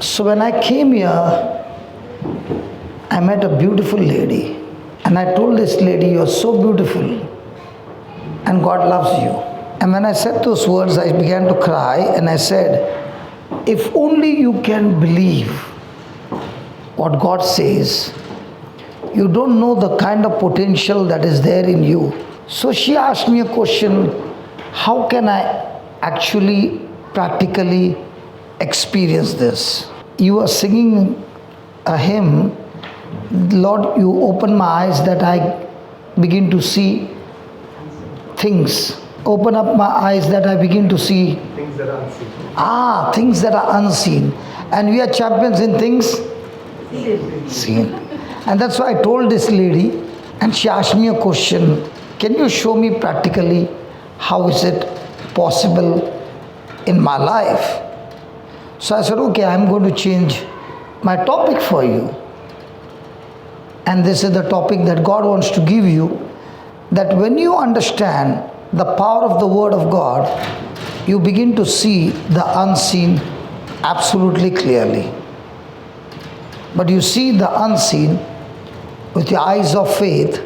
So when I came here, I met a beautiful lady. And I told this lady, "You're so beautiful and God loves you." And when I said those words, I began to cry and I said, if only you can believe what God says, you don't know the kind of potential that is there in you. So she asked me a question, how can I actually practically experience this? You are singing a hymn, Lord, you open my eyes that I begin to see things. Open up my eyes that I begin to see things that are unseen. things that are unseen. And we are champions in things seen. And that's why I told this lady, and she asked me a question, can you show me practically how is it possible in my life? So I said, okay, I'm going to change my topic for you. And this is the topic that God wants to give you, that when you understand the power of the Word of God, you begin to see the unseen absolutely clearly. But you see the unseen with the eyes of faith,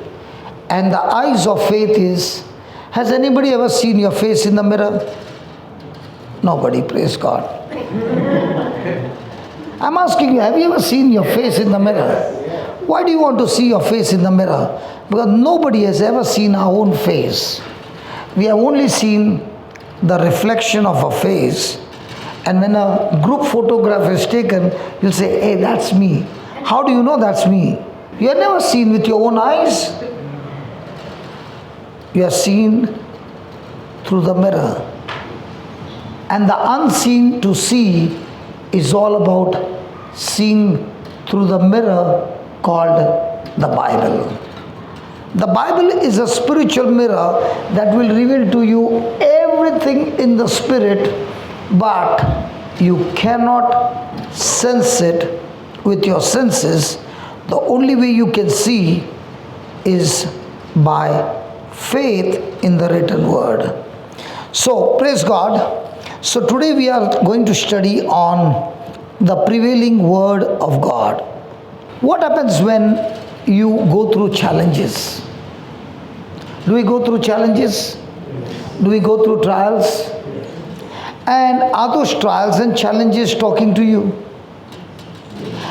and the eyes of faith is, has anybody ever seen your face in the mirror? Nobody, praise God. I'm asking you, have you ever seen your face in the mirror? Why do you want to see your face in the mirror? Because nobody has ever seen our own face. We have only seen the reflection of a face. And when a group photograph is taken, you'll say, hey, that's me. How do you know that's me? You have never seen with your own eyes. You are seen through the mirror. And the unseen to see is all about seeing through the mirror called the Bible. The Bible is a spiritual mirror that will reveal to you everything in the spirit, but you cannot sense it with your senses. The only way you can see is by faith in the written word. So, praise God. So today we are going to study on the prevailing word of God. What happens when you go through challenges? Do we go through challenges? Do we go through trials? And are those trials and challenges talking to you?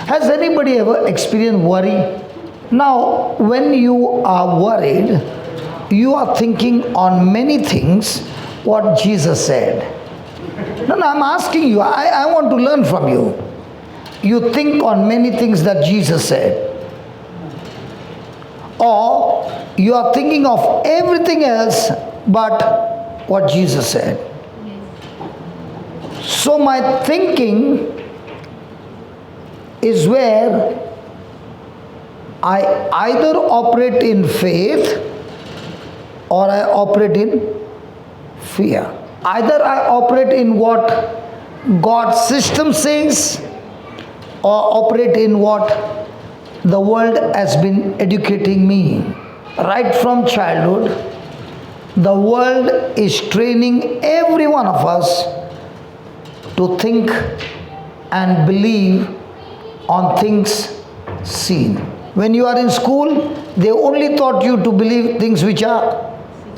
Has anybody ever experienced worry? Now, when you are worried, you are thinking on many things what Jesus said. No, I'm asking you, I want to learn from you. You think on many things that Jesus said. Or you are thinking of everything else but what Jesus said. So my thinking is where I either operate in faith or I operate in fear. Either I operate in what God's system says or operate in what the world has been educating me. Right from childhood, the world is training every one of us to think and believe on things seen. When you are in school, they only taught you to believe things which are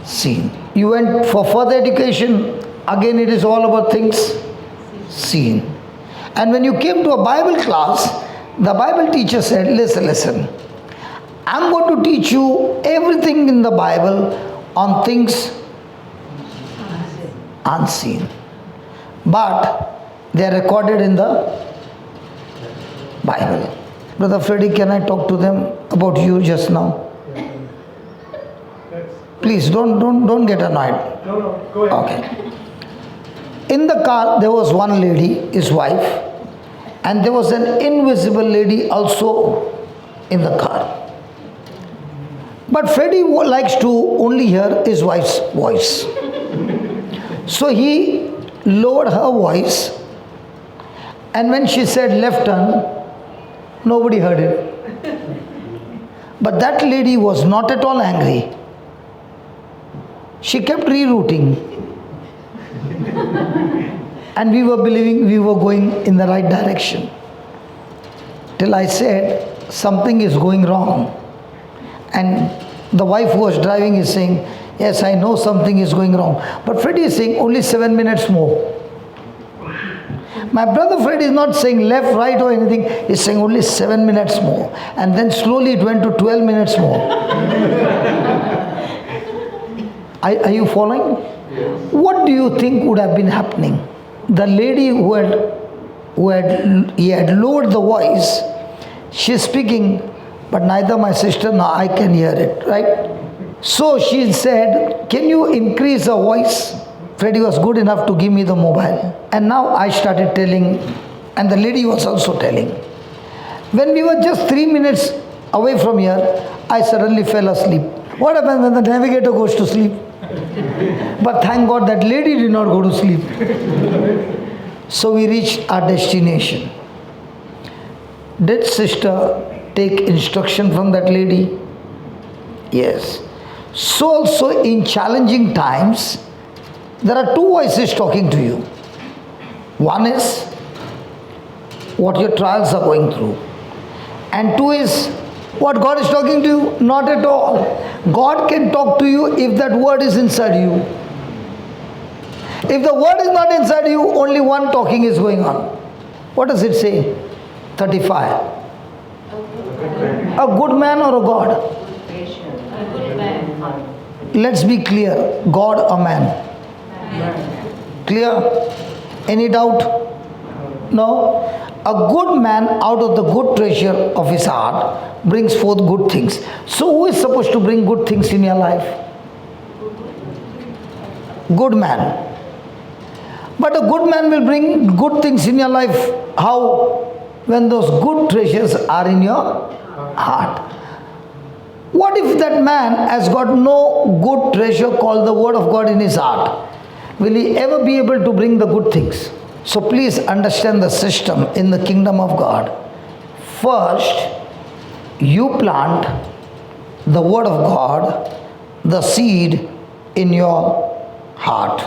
seen. You went for further education, again it is all about things seen. And when you came to a Bible class, the Bible teacher said, listen, I'm going to teach you everything in the Bible on things unseen. But they are recorded in the Bible. Brother Freddy, can I talk to them about you just now? Please don't get annoyed. No, go ahead. Okay. In the car there was one lady, his wife, and there was an invisible lady also in the car. But Freddy likes to only hear his wife's voice. So he lowered her voice, and when she said left turn, nobody heard it. But that lady was not at all angry. She kept rerouting. And we were believing we were going in the right direction. Till I said, something is going wrong. And the wife who was driving is saying, yes, I know something is going wrong. But Freddy is saying, only 7 minutes more. My brother Fred is not saying left, right or anything. He's saying only 7 minutes more. And then slowly it went to 12 minutes more. Are you following? Yes. What do you think would have been happening? The lady he had lowered the voice, she's speaking, but neither my sister nor I can hear it, right? So she said, can you increase the voice? Freddy was good enough to give me the mobile. And now I started telling, and the lady was also telling. When we were just 3 minutes away from here, I suddenly fell asleep. What happens when the navigator goes to sleep? But thank God that lady did not go to sleep. So we reached our destination. Did sister take instruction from that lady? Yes. So also in challenging times, there are two voices talking to you. One is what your trials are going through. And two is what God is talking to you. Not at all. God can talk to you if that word is inside you. If the word is not inside you, only one talking is going on. What does it say? 35. A good man or a God? A good man. Let's be clear. God or man? Clear? Any doubt? No? A good man out of the good treasure of his heart brings forth good things. So who is supposed to bring good things in your life? Good man. But a good man will bring good things in your life. How? When those good treasures are in your heart. What if that man has got no good treasure called the word of God in his heart? Will he ever be able to bring the good things? So please understand the system in the kingdom of God. First, you plant the word of God, the seed in your heart.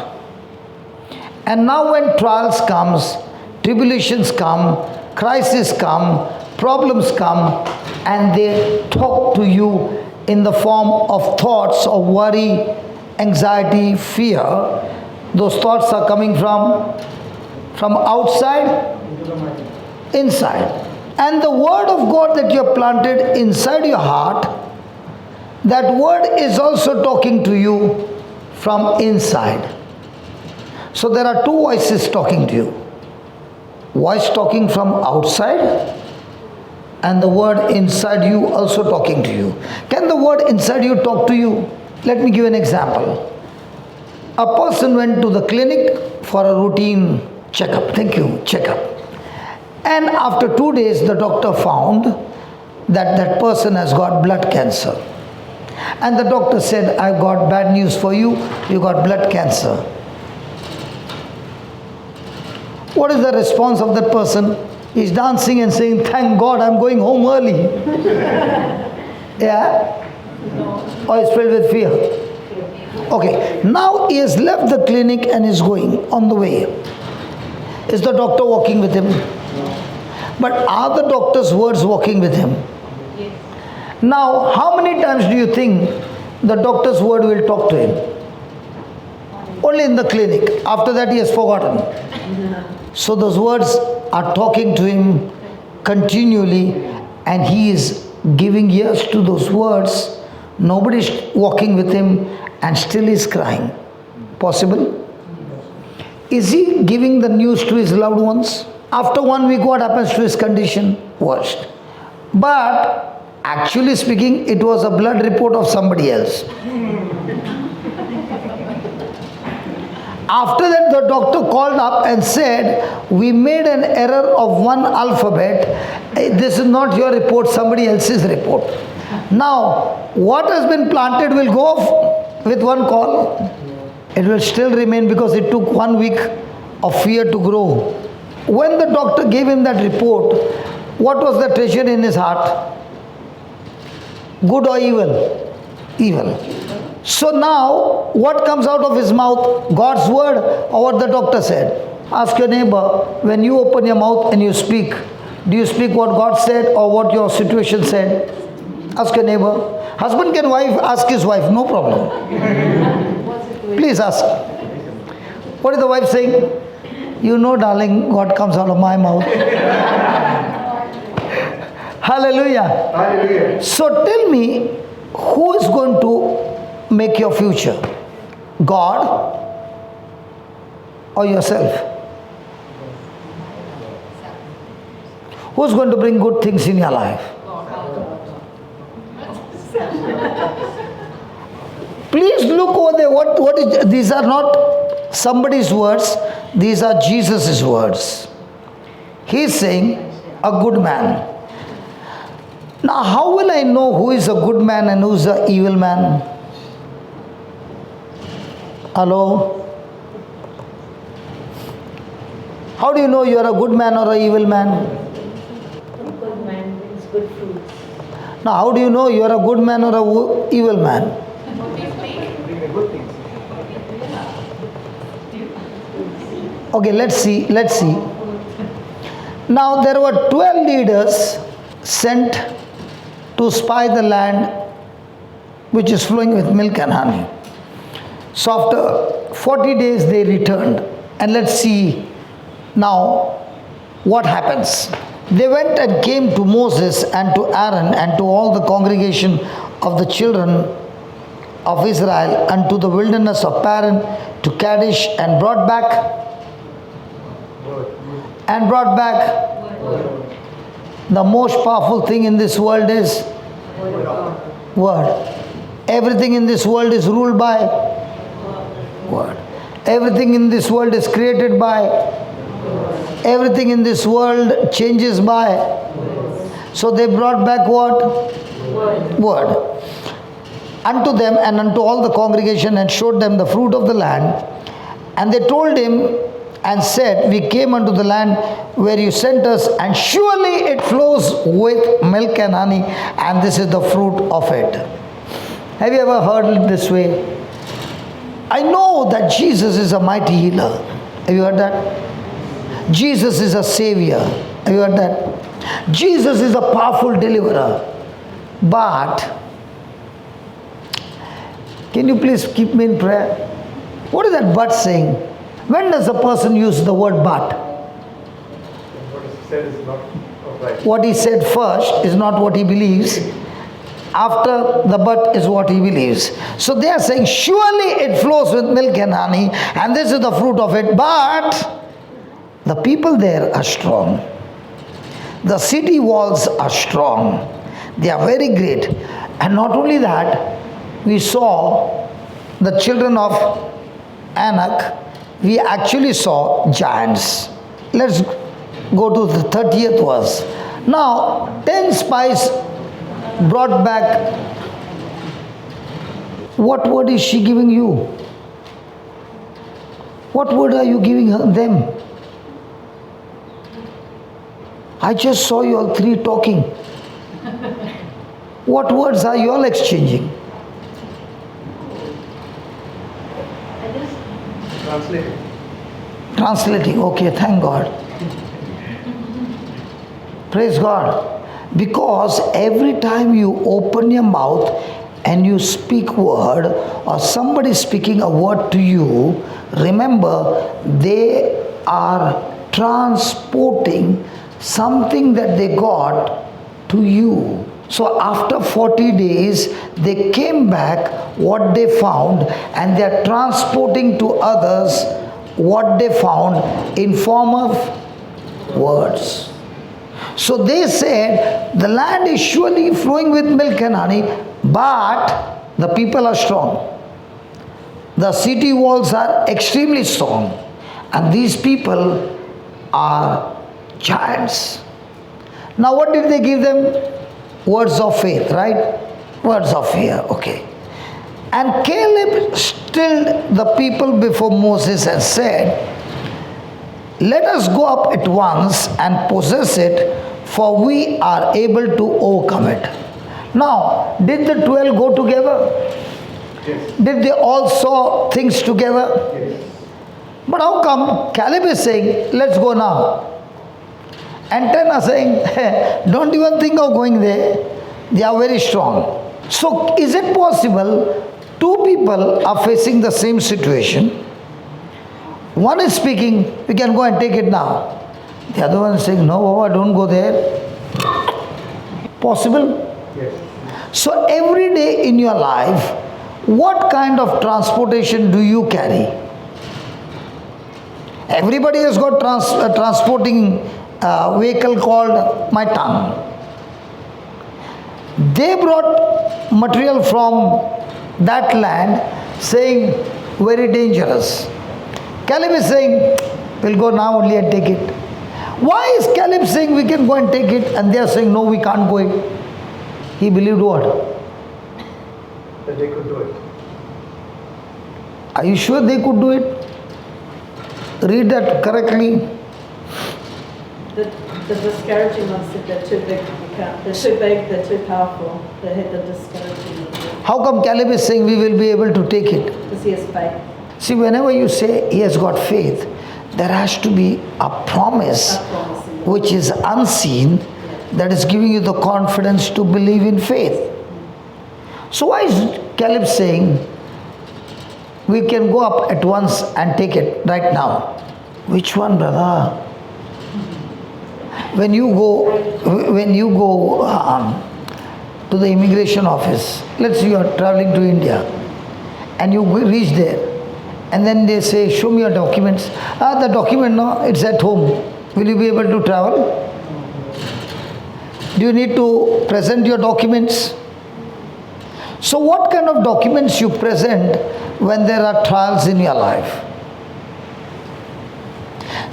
And now when trials comes, tribulations come, crises come, problems come, and they talk to you in the form of thoughts of worry, anxiety, fear, those thoughts are coming from outside, inside. And the word of God that you have planted inside your heart, that word is also talking to you from inside. So there are two voices talking to you. Voice talking from outside and the word inside you also talking to you. Can the word inside you talk to you? Let me give an example. A person went to the clinic for a routine checkup. Thank you, checkup. And after 2 days, the doctor found that that person has got blood cancer. And the doctor said, I've got bad news for you. You got blood cancer. What is the response of that person? He's dancing and saying, thank God I'm going home early. Yeah? No. Or is filled with fear? Okay, now he has left the clinic and is going on the way. Is the doctor walking with him? But are the doctor's words walking with him? Yes. Now, how many times do you think the doctor's word will talk to him? Only in the clinic. After that he has forgotten. So those words are talking to him continually and he is giving ears to those words. Nobody is walking with him and still is crying. Possible? Is he giving the news to his loved ones? After 1 week, what happens to his condition? Worst. But actually speaking, it was a blood report of somebody else. After that, the doctor called up and said, we made an error of one alphabet. This is not your report, somebody else's report. Now, what has been planted will go off with one call. It will still remain because it took 1 week of fear to grow. When the doctor gave him that report, what was the treasure in his heart? Good or evil? Evil. So now, what comes out of his mouth? God's word or what the doctor said? Ask your neighbor, when you open your mouth and you speak, do you speak what God said or what your situation said? Ask your neighbor. Husband can ask his wife, no problem. Please ask. What is the wife saying? You know, darling, God comes out of my mouth. Hallelujah. Hallelujah. So tell me, who is going to make your future? God or yourself? Who's going to bring good things in your life? Please look over there. What is, these are not somebody's words. These are Jesus' words. He is saying, a good man. Now, how will I know who is a good man and who is an evil man? Hello? How do you know you are a good man or an evil man? Good man brings good fruits. Now, how do you know you are a good man or an evil man? Bring the good things. Okay, let's see. Now, there were 12 leaders sent to spy the land which is flowing with milk and honey. So after 40 days they returned, and let's see now what happens. They went and came to Moses and to Aaron and to all the congregation of the children of Israel unto the wilderness of Paran to Kadesh, and brought back the most powerful thing in this world is word. Everything in this world is ruled by word. Everything in this world is created by. Everything in this world changes by. So they brought back what? Word. Unto them and unto all the congregation, and showed them the fruit of the land. And they told him and said, we came unto the land where you sent us, and surely it flows with milk and honey, and this is the fruit of it. Have you ever heard it this way? I know that Jesus is a mighty healer. Have you heard that? Jesus is a savior. Have you heard that? Jesus is a powerful deliverer. But, can you please keep me in prayer? What is that but saying? When does a person use the word but? What is said is not right. What he said first is not what he believes. After the but is what he believes. So they are saying, surely it flows with milk and honey, and this is the fruit of it. But the people there are strong. The city walls are strong. They are very great. And not only that, we saw the children of Anak. We actually saw giants. Let's go to the 30th verse. Now, 10 spies brought back. What word is she giving you? What word are you giving them? I just saw you all three talking. What words are you all exchanging? Translating. Okay, thank God. Praise God. Because every time you open your mouth and you speak word, or somebody speaking a word to you, remember they are transporting something that they got to you. So after 40 days, they came back what they found, and they are transporting to others what they found in form of words. So they said, the land is surely flowing with milk and honey, but the people are strong. The city walls are extremely strong, and these people are giants. Now what did they give them? Words of faith, right? Words of fear, okay. And Caleb stilled the people before Moses and said, let us go up at once and possess it, for we are able to overcome it. Now, did the 12 go together? Yes. Did they all saw things together? Yes. But how come Caleb is saying, let's go now? And 10 are saying, hey, don't even think of going there. They are very strong. So is it possible two people are facing the same situation? One is speaking, we can go and take it now. The other one is saying, no, Baba, don't go there. Possible? Yes. So every day in your life, what kind of transportation do you carry? Everybody has got transporting vehicle called my tongue. They brought material from that land saying very dangerous. Caleb is saying, we'll go now only and take it. Why is Caleb saying we can go and take it and they are saying no, we can't go it? He believed what? That they could do it. Are you sure they could do it? Read that correctly. The discouraging ones said they're too big to become, they're too big, they're too powerful. They had the discouraging ones. How come Caleb is saying we will be able to take it? Because he has faith. See, whenever you say he has got faith, there has to be a promise which is unseen that is giving you the confidence to believe in faith. So why is Caleb saying we can go up at once and take it right now? Which one, brother? When you go to the immigration office, let's say you are traveling to India and you reach there and then they say, show me your documents. The document, no, it's at home. Will you be able to travel? Do you need to present your documents? So what kind of documents you present when there are trials in your life?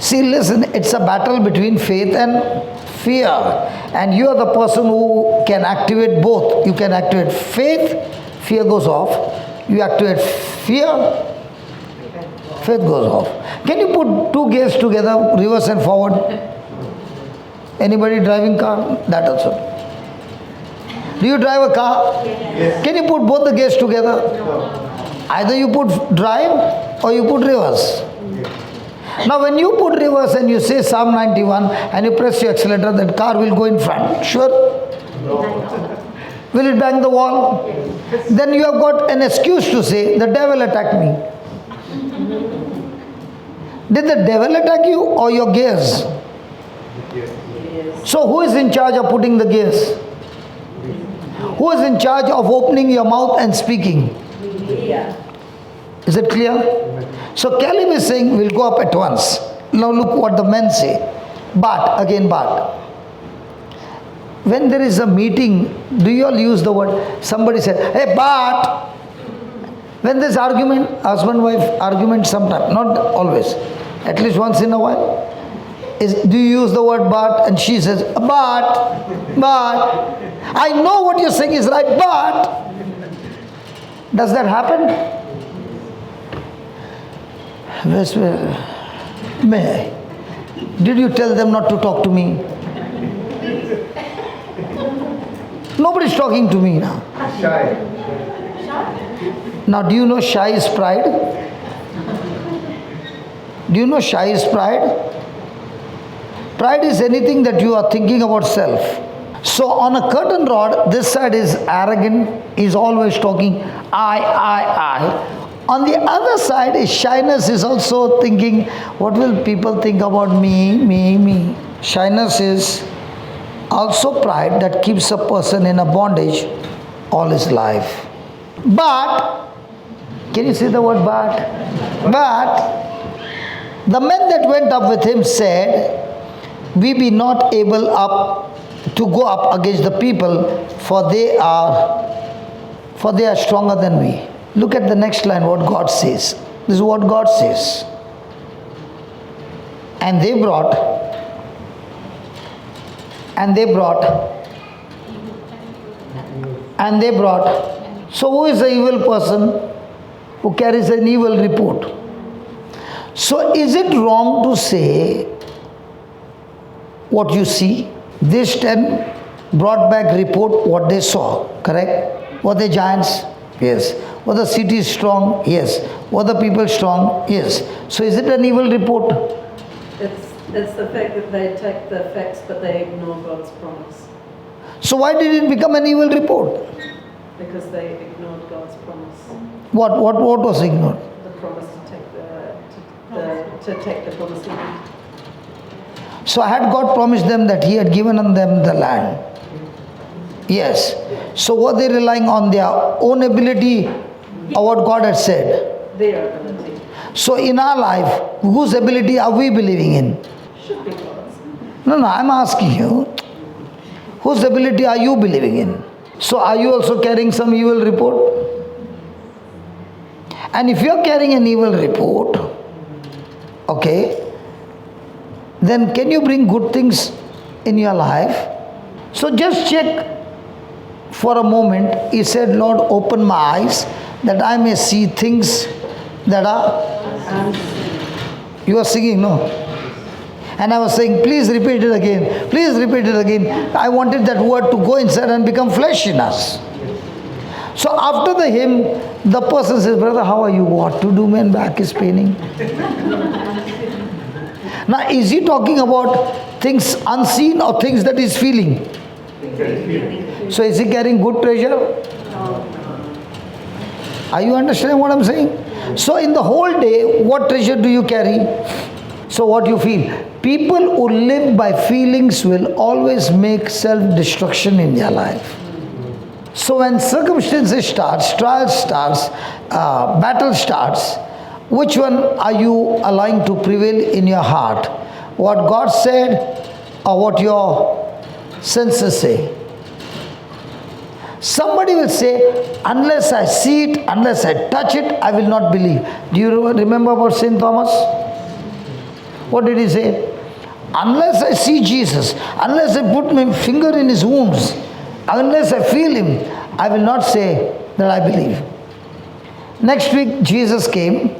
See, listen, it's a battle between faith and fear. And you are the person who can activate both. You can activate faith, fear goes off. You activate fear, faith goes off. Can you put two gears together, reverse and forward? Anybody driving car? That also. Do you drive a car? Yes. Can you put both the gears together? No. Either you put drive or you put reverse. Now when you put reverse and you say Psalm 91 and you press your accelerator, that car will go in front. Sure? No. Will it bang the wall? Then you have got an excuse to say, the devil attacked me. Did the devil attack you or your gears? Yes. So who is in charge of putting the gears? Who is in charge of opening your mouth and speaking? Yeah. Is it clear? So Caleb is saying we'll go up at once. Now look what the men say. But, again but. When there is a meeting, do you all use the word? Somebody said, hey, but. When there's argument, husband-wife argument sometimes, not always, at least once in a while. Do you use the word but? And she says, but. I know what you're saying is right, but. Does that happen? May I? Did you tell them not to talk to me? Nobody's talking to me now. Shy. Now, do you know shy is pride? Do you know shy is pride? Pride is anything that you are thinking about self. So on a curtain rod, this side is arrogant, is always talking, I. On the other side is shyness, is also thinking, what will people think about me? Shyness is also pride that keeps a person in a bondage all his life. But, can you see the word but? But, the men that went up with him said, we be not able to go up against the people, for they are stronger than we. Look at the next line, what God says. This is what God says. And they brought. So who is the evil person who carries an evil report? So is it wrong to say what you see? These 10 brought back report what they saw, correct? Were they giants? Yes. Was the city strong? Yes. Were the people strong? Yes. So is it an evil report? It's the fact that they take the facts but they ignore God's promise. So why did it become an evil report? Because they ignored God's promise. What was ignored? The promise to take the promised land. So had God promised them that He had given them the land? Yes. So were they relying on their own ability or what God had said? Their ability. So in our life, whose ability are we believing in? Should be God's. No, I'm asking you, whose ability are you believing in? So are you also carrying some evil report? And if you are carrying an evil report, okay, then can you bring good things in your life? So just check for a moment. He said, Lord, open my eyes that I may see things that are... You are singing, no? And I was saying, please repeat it again. Please repeat it again. I wanted that word to go inside and become flesh in us. So after the hymn, the person says, brother, how are you? What to do, man? Back is paining. Now, is he talking about things unseen or things that he's feeling? So is he carrying good treasure? Are you understanding what I'm saying? So in the whole day, what treasure do you carry? So what you feel? People who live by feelings will always make self-destruction in their life. So when circumstances starts, trial starts, battle starts, which one are you allowing to prevail in your heart? What God said or what your senses say? Somebody will say, unless I see it, unless I touch it, I will not believe. Do you remember about St. Thomas? What did he say? Unless I see Jesus, unless I put my finger in his wounds, unless I feel him, I will not say that I believe. Next week, Jesus came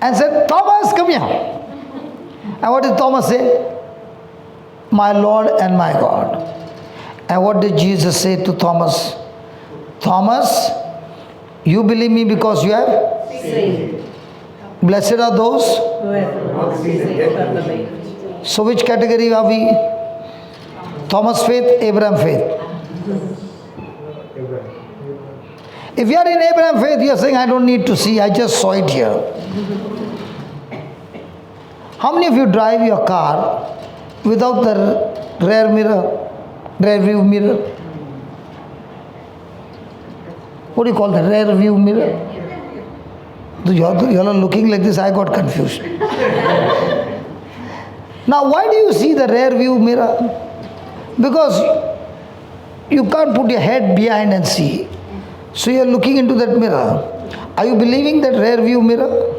and said, Thomas, come here. And what did Thomas say? My Lord and my God. And what did Jesus say to Thomas? Thomas, you believe me because you have Seen. Blessed are those. Who have not seen but believed. So which category are we? Thomas faith, Abraham faith. If you are in Abraham faith, you are saying, I don't need to see, I just saw it here. How many of you drive your car without the rear view mirror? What do you call the rear view mirror? You are looking like this, I got confused. Now, why do you see the rear view mirror? Because you can't put your head behind and see. So you are looking into that mirror. Are you believing that rear view mirror?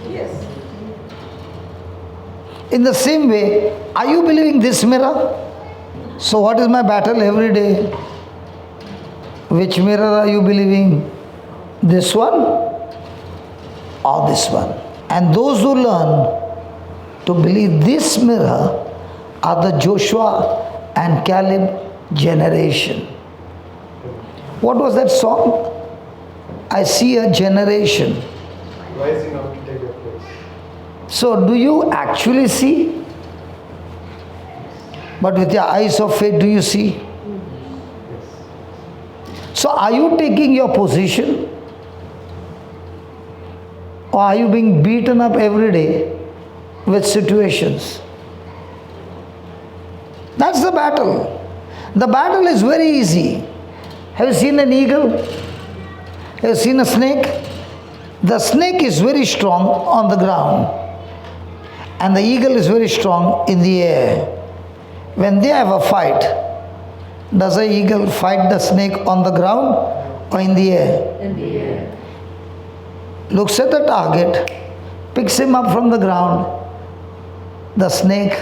Yes. In the same way, are you believing this mirror? So what is my battle every day? Which mirror are you believing? This one or this one? And those who learn to believe this mirror are the Joshua and Caleb generation. What was that song? I see a generation rising up to take your place. So do you actually see? But with your eyes of faith, do you see? So are you taking your position? Or are you being beaten up every day with situations? That's the battle. The battle is very easy. Have you seen an eagle? Have you seen a snake? The snake is very strong on the ground and the eagle is very strong in the air. When they have a fight, does the eagle fight the snake on the ground or in the air? In the air. Looks at the target, picks him up from the ground. The snake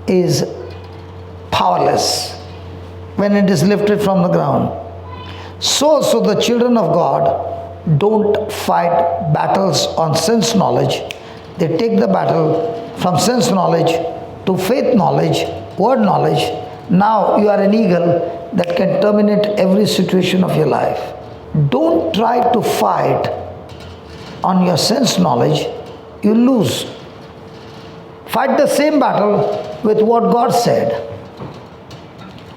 is powerless when it is lifted from the ground. So the children of God don't fight battles on sense knowledge. They take the battle from sense knowledge to faith knowledge, word knowledge. Now you are an eagle that can terminate every situation of your life. Don't try to fight on your sense knowledge, you lose. Fight the same battle with what God said.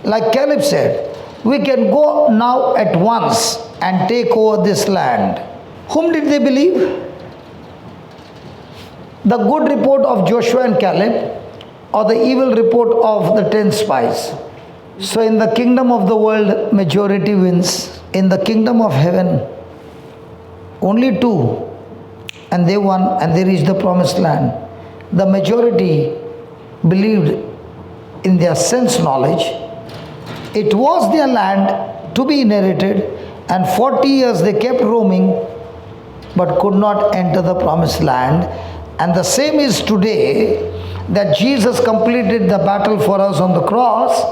Like Caleb said, we can go now at once and take over this land. Whom did they believe? The good report of Joshua and Caleb, or the evil report of the 10 spies? So in the kingdom of the world, majority wins. In the kingdom of heaven, only 2, and they won and they reached the promised land. The majority believed in their sense knowledge. It was their land to be inherited, and 40 years they kept roaming but could not enter the promised land. And the same is today, that Jesus completed the battle for us on the cross,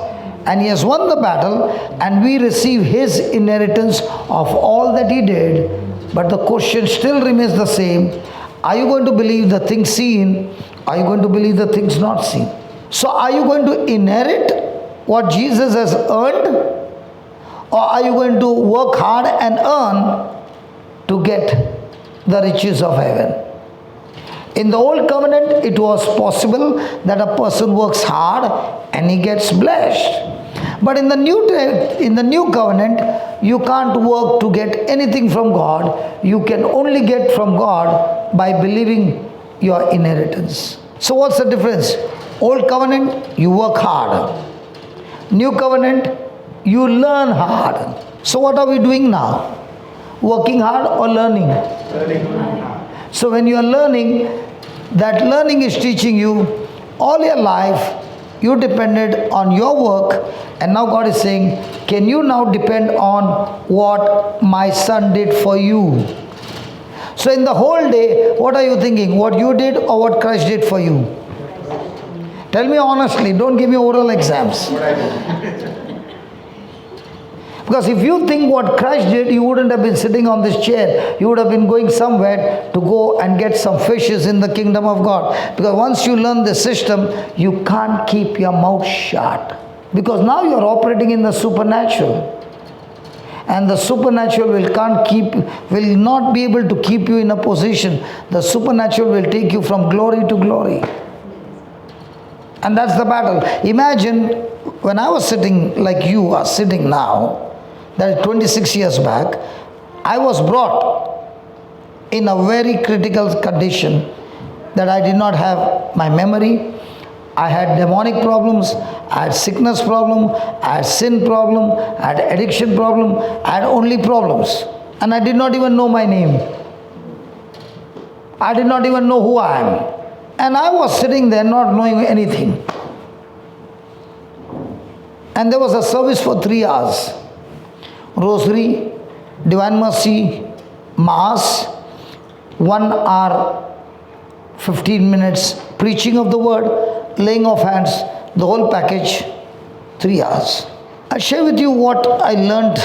and he has won the battle, and we receive his inheritance of all that he did. But the question still remains the same. Are you going to believe the things seen? Are you going to believe the things not seen? So are you going to inherit what Jesus has earned? Or are you going to work hard and earn to get the riches of heaven? In the old covenant, it was possible that a person works hard and he gets blessed. But in the new covenant, you can't work to get anything from God. You can only get from God by believing your inheritance. So what's the difference? Old covenant, you work hard. New covenant, you learn hard. So what are we doing now? Working hard or learning? Learning. So when you are learning, that learning is teaching you all your life. You depended on your work, and now God is saying, can you now depend on what my son did for you? So in the whole day, what are you thinking? What you did or what Christ did for you? Tell me honestly, don't give me oral exams. Because if you think what Christ did, you wouldn't have been sitting on this chair. You would have been going somewhere to go and get some fishes in the kingdom of God. Because once you learn the system, you can't keep your mouth shut. Because now you are operating in the supernatural. And the supernatural will not be able to keep you in a position. The supernatural will take you from glory to glory. And that's the battle. Imagine when I was sitting like you are sitting now, that is 26 years back, I was brought in a very critical condition that I did not have my memory. I had demonic problems, I had sickness problem, I had sin problem, I had addiction problem, I had only problems. And I did not even know my name. I did not even know who I am. And I was sitting there not knowing anything. And there was a service for 3 hours. Rosary, Divine Mercy, Mass, 1 hour, 15 minutes, preaching of the word, laying of hands, the whole package, 3 hours. I share with you what I learned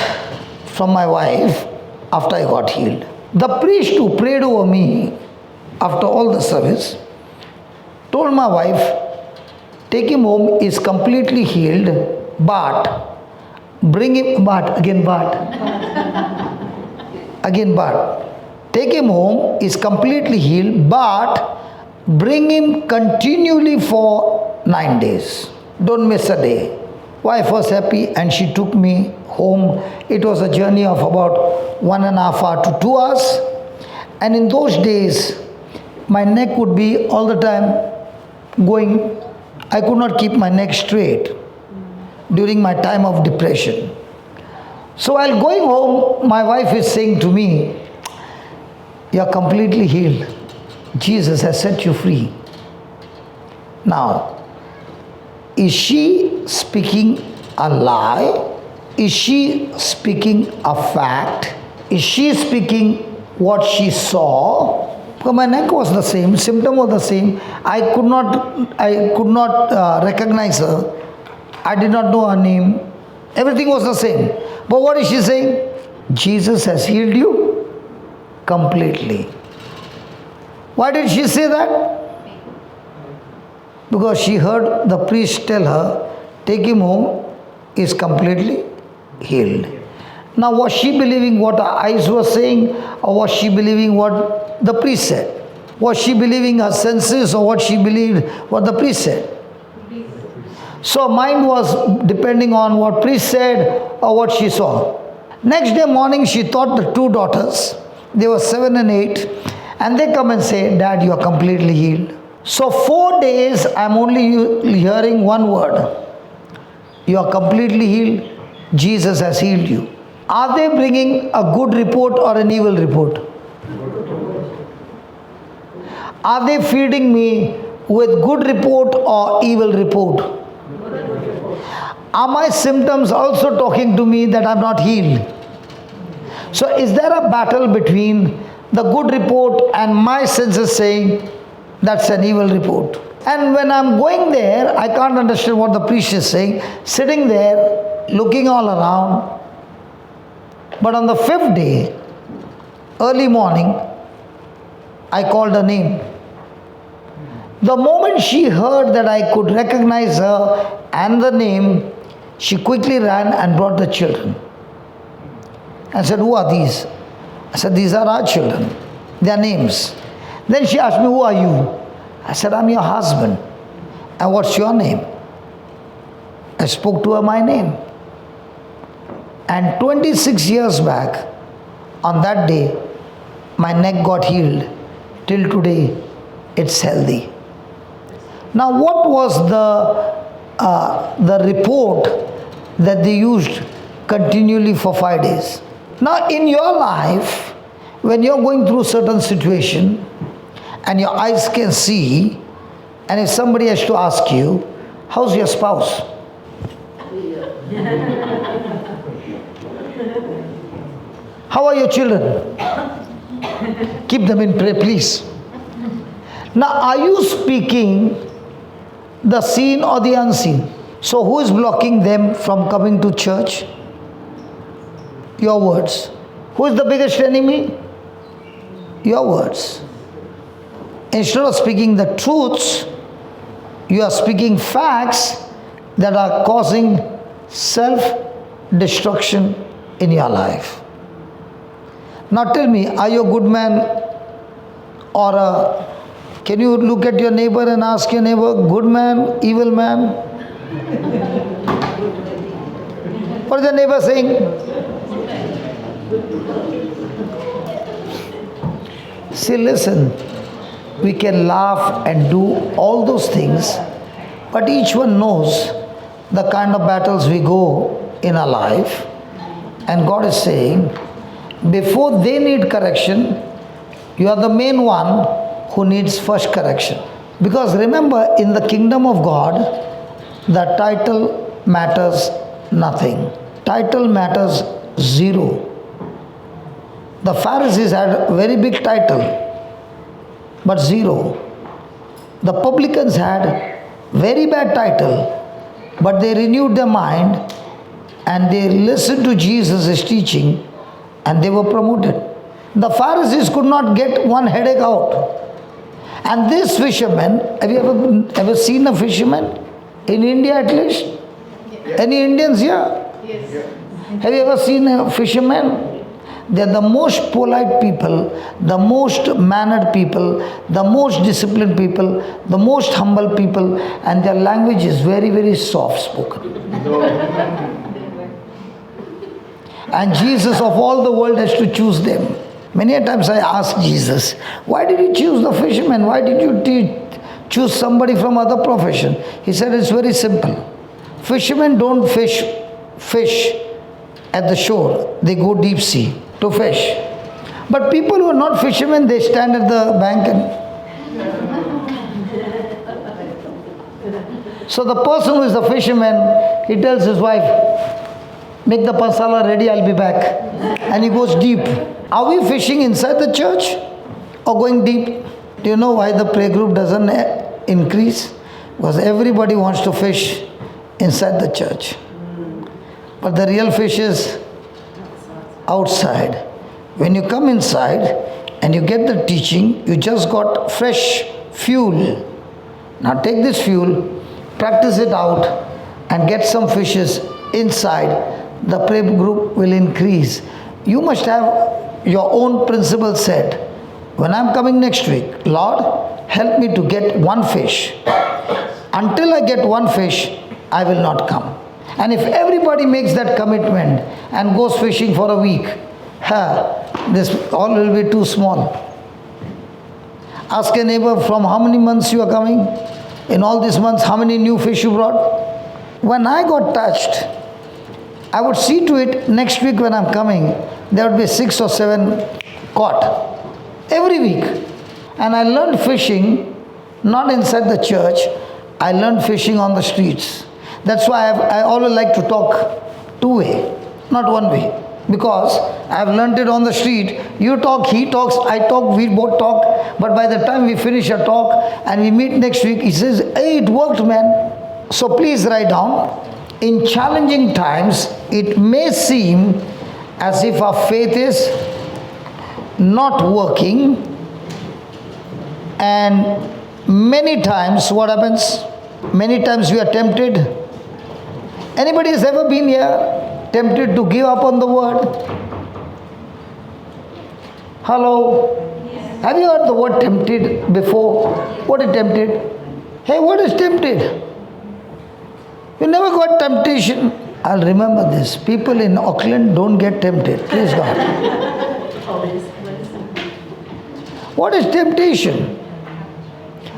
from my wife after I got healed. The priest who prayed over me after all the service told my wife, take him home, he is completely healed, but bring him, take him home, he is completely healed, but bring him continually for 9 days. Don't miss a day. Wife was happy and she took me home. It was a journey of about 1.5 hours to 2 hours. And in those days, my neck would be all the time going. I could not keep my neck straight during my time of depression. So while going home, my wife is saying to me, you are completely healed. Jesus has set you free. Now, is she speaking a lie? Is she speaking a fact? Is she speaking what she saw? Because my neck was the same, symptom was the same. I could not recognize her. I did not know her name. Everything was the same. But what is she saying? Jesus has healed you completely. Why did she say that? Because she heard the priest tell her, take him home, he is completely healed. Now was she believing what her eyes were saying, or was she believing what the priest said. Was she believing her senses or what she believed what the priest said? So mind was depending on what priest said or what she saw. Next day morning she taught the two daughters. They were 7 and 8. And they come and say, Dad, you are completely healed. So 4 days I'm only hearing one word. You are completely healed. Jesus has healed you. Are they bringing a good report or an evil report? Are they feeding me with good report or evil report? Are my symptoms also talking to me that I'm not healed? So is there a battle between the good report and my senses saying that's an evil report? And when I'm going there, I can't understand what the priest is saying, sitting there, looking all around. But on the 5th day, early morning, I called her name. The moment she heard that I could recognize her and the name, she quickly ran and brought the children. I said, who are these? I said, these are our children. Their names. Then she asked me, who are you? I said, I'm your husband. And what's your name? I spoke to her my name. And 26 years back, on that day, my neck got healed. Till today, it's healthy. Now, what was the report that they used continually for 5 days? Now, in your life, when you're going through certain situation and your eyes can see, and if somebody has to ask you, how's your spouse? How are your children? Keep them in prayer, please. Now, are you speaking the seen or the unseen? So, who is blocking them from coming to church? Your words. Who is the biggest enemy? Your words. Instead of speaking the truths, you are speaking facts that are causing self-destruction in your life. Now tell me, are you a good man or can you look at your neighbor and ask your neighbor, good man, evil man? What is the neighbor saying? See, listen, we can laugh and do all those things, but each one knows the kind of battles we go in our life. And God is saying, before they need correction, you are the main one who needs first correction. Because remember, in the kingdom of God, the title matters nothing. Title matters zero. The Pharisees had a very big title, but zero. The publicans had very bad title, but they renewed their mind and they listened to Jesus' teaching and they were promoted. The Pharisees could not get one headache out. And this fisherman, have you ever seen a fisherman? In India at least? Yes. Any Indians here? Yes. Have you ever seen a fisherman? They are the most polite people, the most mannered people, the most disciplined people, the most humble people, and their language is very, very soft spoken. And Jesus of all the world has to choose them. Many a times I ask Jesus, why did you choose the fisherman? Why did you choose somebody from other profession? He said, it's very simple. Fishermen don't fish at the shore. They go deep sea to fish. But people who are not fishermen, they stand at the bank and... So the person who is the fisherman, he tells his wife, make the pasala ready, I'll be back. And he goes deep. Are we fishing inside the church or going deep? Do you know why the playgroup doesn't increase? Because everybody wants to fish inside the church. But the real fish is outside. When you come inside and you get the teaching, you just got fresh fuel. Now take this fuel, practice it out and get some fishes inside. The prayer group will increase. You must have your own principle set. when I'm coming next week, Lord, help me to get one fish. Until I get one fish, I will not come. And if everybody makes that commitment and goes fishing for a week, this all will be too small. Ask a neighbor, from how many months you are coming? In all these months, how many new fish you brought? When I got touched, I would see to it next week when I'm coming, there would be 6 or 7 caught every week. And I learned fishing not inside the church, I learned fishing on the streets. That's why I always like to talk two-way, not one way. Because I've learned it on the street. You talk, he talks, I talk, we both talk. But by the time we finish a talk and we meet next week, he says, hey, it worked, man. So please write down, in challenging times, it may seem as if our faith is not working, and many times what happens? Many times we are tempted. Anybody has ever been here tempted to give up on the word? Hello? Yes. Have you heard the word tempted before? What is tempted? Hey, what is tempted? You never got temptation. I'll remember this. People in Auckland don't get tempted. Praise God. What is temptation?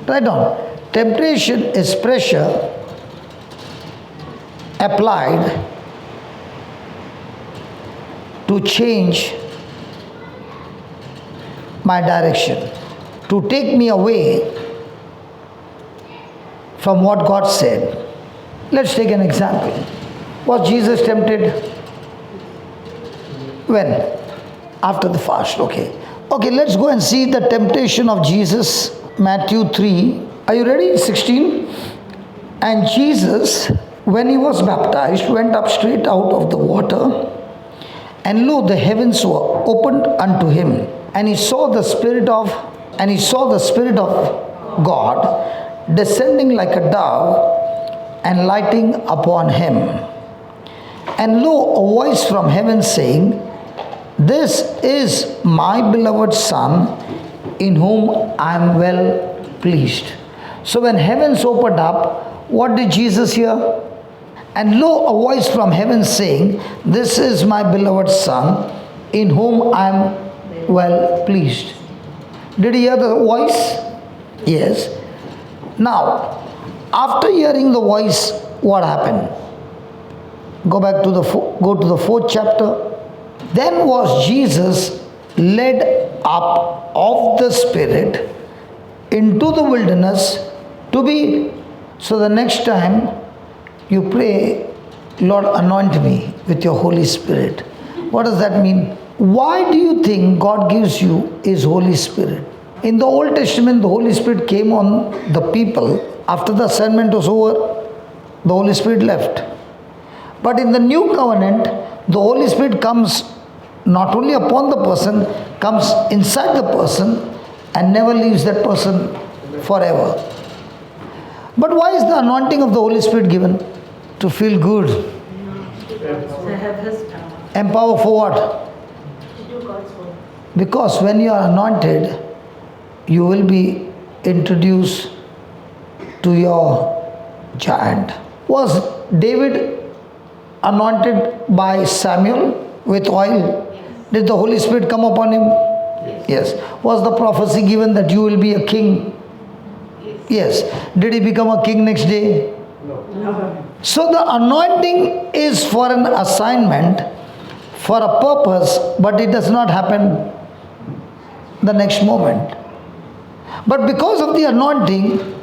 Write down. Temptation is pressure applied to change my direction, to take me away from what God said. Let's take an example. Was Jesus tempted? When? After the fast, okay. Okay, let's go and see the temptation of Jesus, Matthew 3. Are you ready? 16. And Jesus, when he was baptized, went up straight out of the water, and lo, the heavens were opened unto him, and he saw the Spirit of God descending like a dove and lighting upon him. And lo, a voice from heaven saying, this is my beloved Son, in whom I am well pleased. So when heavens opened up, what did Jesus hear? And lo, a voice from heaven saying, this is my beloved Son, in whom I am well pleased. Did he hear the voice? Yes. Now, after hearing the voice, what happened? Go to the 4th chapter. Then was Jesus led up of the Spirit into the wilderness to be. So the next time you pray, Lord, anoint me with your Holy Spirit. What does that mean? Why do you think God gives you His Holy Spirit? In the Old Testament, the Holy Spirit came on the people. After the assignment was over, the Holy Spirit left. But in the New Covenant, the Holy Spirit comes not only upon the person, comes inside the person and never leaves that person forever. But why is the anointing of the Holy Spirit given? To feel good. To have His power. Empower for what? To do God's will. Because when you are anointed, you will be introduced to your giant. Was David anointed by Samuel with oil? Did the Holy Spirit come upon him? Yes. Was the prophecy given that you will be a king? Yes. Did he become a king next day? No. So the anointing is for an assignment, for a purpose, but it does not happen the next moment. But because of the anointing,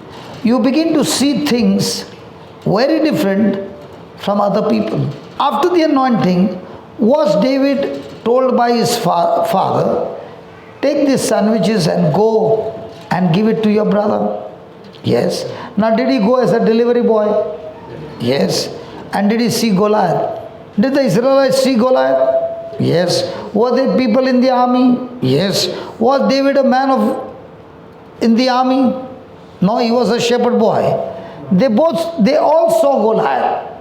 you begin to see things very different from other people. After the anointing, was David told by his father, take these sandwiches and go and give it to your brother? Yes. Now did he go as a delivery boy? Yes. And did he see Goliath? Did the Israelites see Goliath? Yes. Were there people in the army? Yes. Was David a man in the army? No, he was a shepherd boy. They all saw Goliath.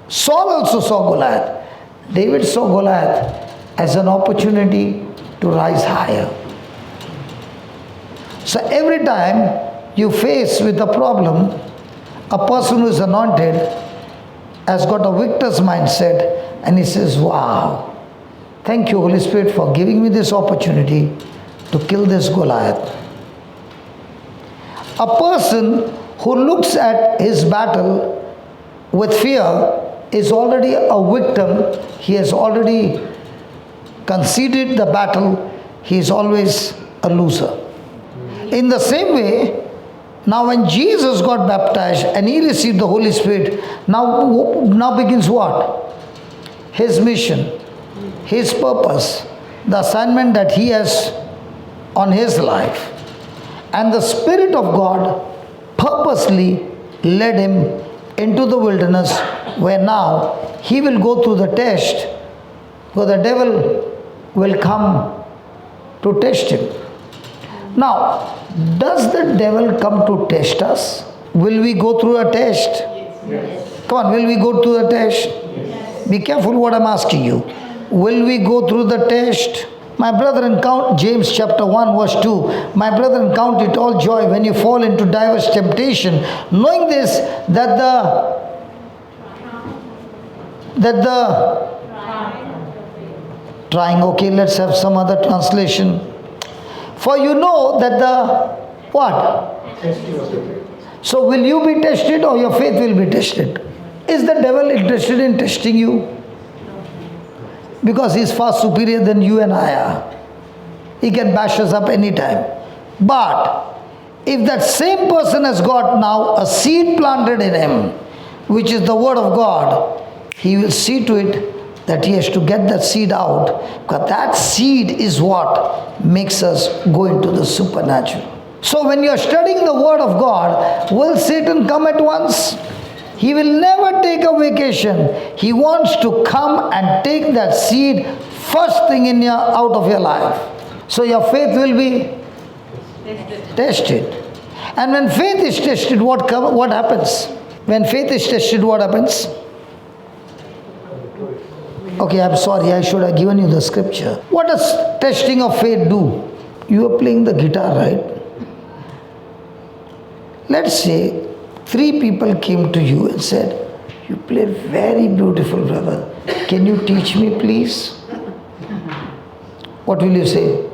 Saul also saw Goliath. David saw Goliath as an opportunity to rise higher. So every time you face with a problem, a person who is anointed has got a victor's mindset and he says, wow, thank you Holy Spirit for giving me this opportunity to kill this Goliath. A person who looks at his battle with fear is already a victim. He has already conceded the battle. He is always a loser. In the same way, now when Jesus got baptized and he received the Holy Spirit, now begins what? His mission, his purpose, the assignment that he has on his life. And the Spirit of God purposely led him into the wilderness, where now he will go through the test, because the devil will come to test him. Now, does the devil come to test us? Will we go through a test? Yes. Come on, will we go through the test? Yes. Be careful what I'm asking you. Will we go through the test? My brethren, count James chapter 1 verse 2. My brethren, count it all joy when you fall into diverse temptation, knowing this, that the trying, okay, let's have some other translation. For you know that the what? Testing of the faith. So will you be tested or your faith will be tested? Is the devil interested in testing you? Because he is far superior than you and I are. He can bash us up anytime. But if that same person has got now a seed planted in him, which is the word of God, he will see to it that he has to get that seed out, because that seed is what makes us go into the supernatural. So when you are studying the word of God, will Satan come at once? He will never take a vacation. He wants to come and take that seed first thing out of your life. So your faith will be tested. And when faith is tested, what happens? When faith is tested, what happens? Okay, I'm sorry, I should have given you the scripture. What does testing of faith do? You are playing the guitar, right? Let's say 3 people came to you and said, you play very beautiful, brother. Can you teach me, please? What will you say?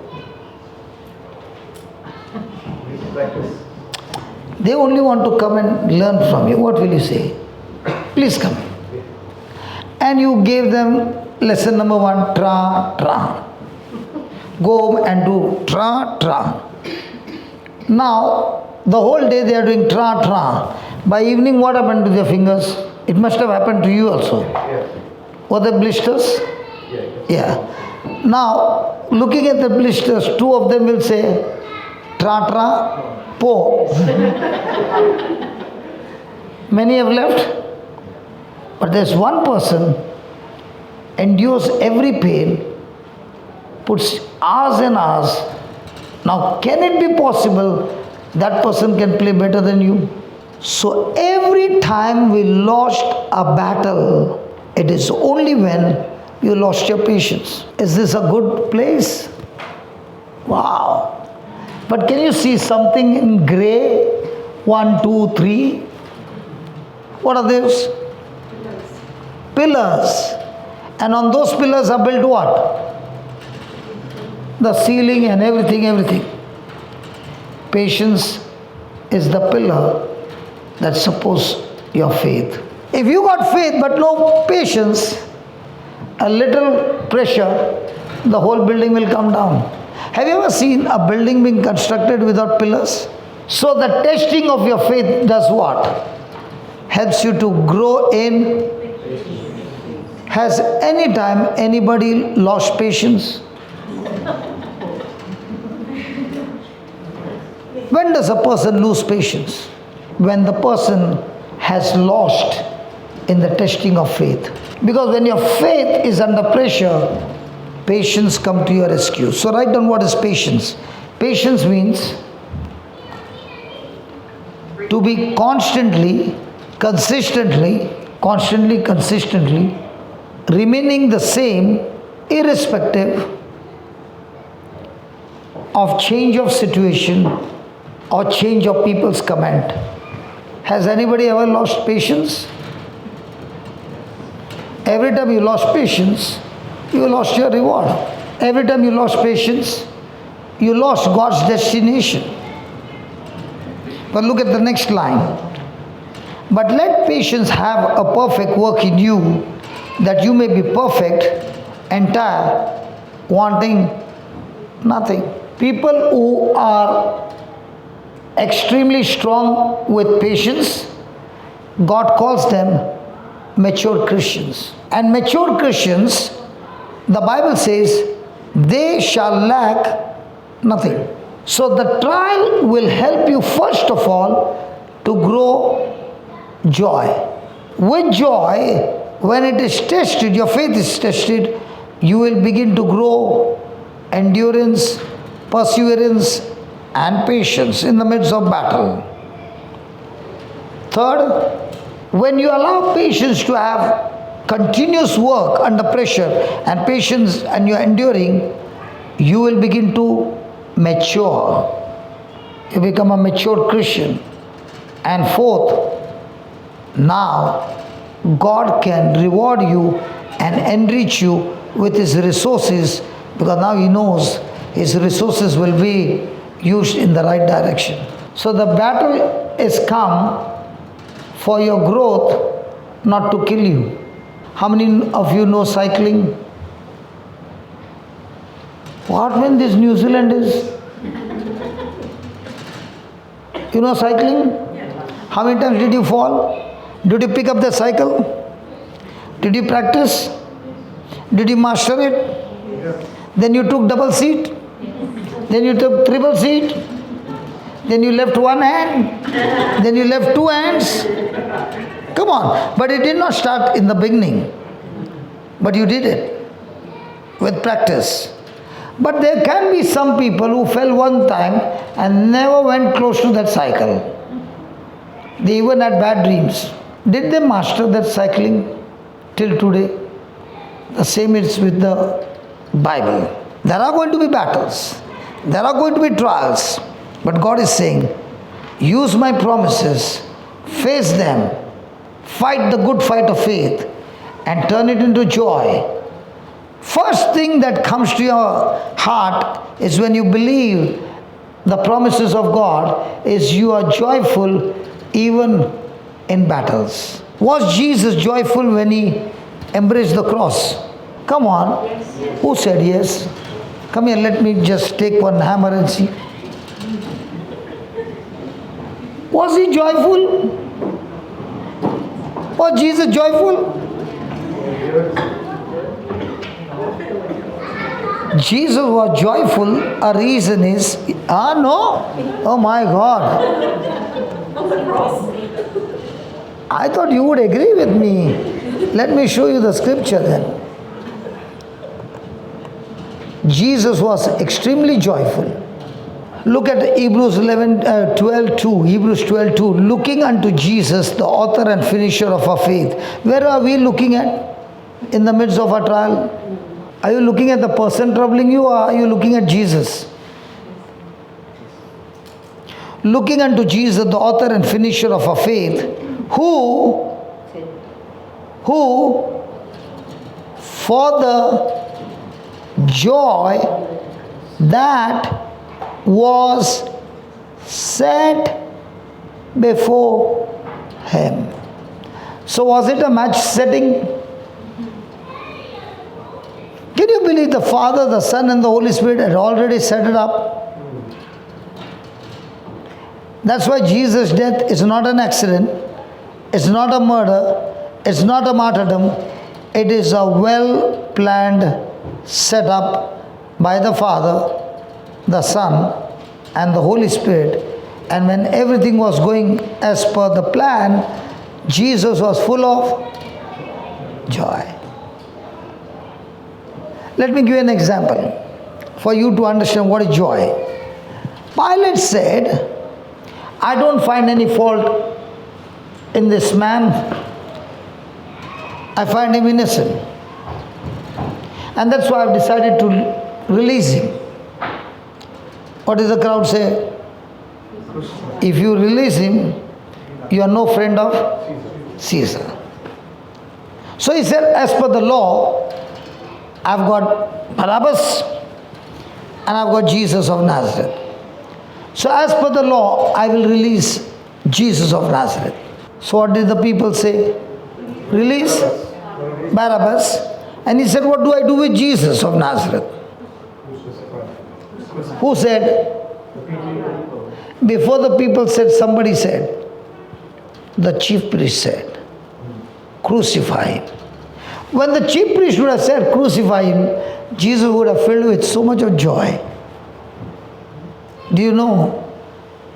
Practice. They only want to come and learn from you. What will you say? Please come. And you gave them lesson number 1, tra, tra. Go home and do tra, tra. Now, the whole day they are doing tra, tra. By evening, what happened to their fingers? It must have happened to you also. Yeah. Were there blisters? Yeah. Yeah. Now, looking at the blisters, 2 of them will say, tra, tra, po. Many have left. But there's one person endures every pain, puts hours and hours. Now, can it be possible that person can play better than you? So every time we lost a battle, it is only when you lost your patience. Is this a good place? Wow. But can you see something in gray? 1, 2, 3. What are those? Pillars. And on those pillars are built what? The ceiling and everything. Patience is the pillar that supports your faith. If you got faith but no patience, a little pressure, the whole building will come down. Have you ever seen a building being constructed without pillars? So the testing of your faith does what? Helps you to grow in. Has any time anybody lost patience? When does a person lose patience? When the person has lost in the testing of faith. Because when your faith is under pressure, patience come to your rescue. So write down what is patience. Patience means to be consistently, remaining the same irrespective of change of situation or change of people's comment. Has anybody ever lost patience? Every time you lost patience, you lost your reward. Every time you lost patience, you lost God's destination. But look at the next line. But let patience have a perfect work in you, that you may be perfect, entire, wanting nothing. People who are extremely strong with patience, God calls them mature Christians. And mature Christians, the Bible says, they shall lack nothing. So the trial will help you first of all to grow joy. With joy, when it is tested, your faith is tested, you will begin to grow endurance, perseverance, and patience in the midst of battle. Third, when you allow patience to have continuous work under pressure and patience and you're enduring, you will begin to mature. You become a mature Christian. And fourth, now God can reward you and enrich you with His resources, because now He knows His resources will be used in the right direction. So the battle is come for your growth, not to kill you. How many of you know cycling? What when this New Zealand is? You know cycling? How many times did you fall? Did you pick up the cycle? Did you practice? Did you master it? Then you took double seat. Then you took triple seat. Then you left one hand. Then you left two hands. Come on. But it did not start in the beginning. But you did it with practice. But there can be some people who fell one time and never went close to that cycle. They even had bad dreams. Did they master that cycling till today? The same is with the Bible. There are going to be battles. There are going to be trials. But God is saying, use my promises, face them, fight the good fight of faith, and turn it into joy. First thing that comes to your heart is when you believe the promises of God, is you are joyful even in battles. Was Jesus joyful when He embraced the cross? Come on. Yes. Who said yes? Come here, let me just take one hammer and see. Was He joyful? Was Jesus joyful? Jesus was joyful. A reason is, no? Oh my God. I thought you would agree with me. Let me show you the scripture then. Jesus was extremely joyful. Look at Hebrews 12:2. Hebrews 12:2. Looking unto Jesus, the author and finisher of our faith. Where are we looking at in the midst of our trial? Are you looking at the person troubling you, or are you looking at Jesus? Looking unto Jesus, the author and finisher of our faith, who for the joy that was set before Him. So was it a match setting? Can you believe the Father, the Son and the Holy Spirit had already set it up? That's why Jesus' death is not an accident. It's not a murder. It's not a martyrdom. It is a well-planned setup by the Father, the Son and the Holy Spirit. And when everything was going as per the plan, Jesus was full of joy. Let me give you an example for you to understand what is joy. Pilate said, I don't find any fault in this man. I find him innocent. And that's why I've decided to release him. What does the crowd say? If you release him, you are no friend of Caesar. So he said, as per the law, I've got Barabbas and I've got Jesus of Nazareth. So as per the law, I will release Jesus of Nazareth. So what did the people say? Release Barabbas. And he said, what do I do with Jesus of Nazareth? Who said? Before the people said, somebody said. The chief priest said, crucify him. When the chief priest would have said, crucify him, Jesus would have filled with so much of joy. Do you know?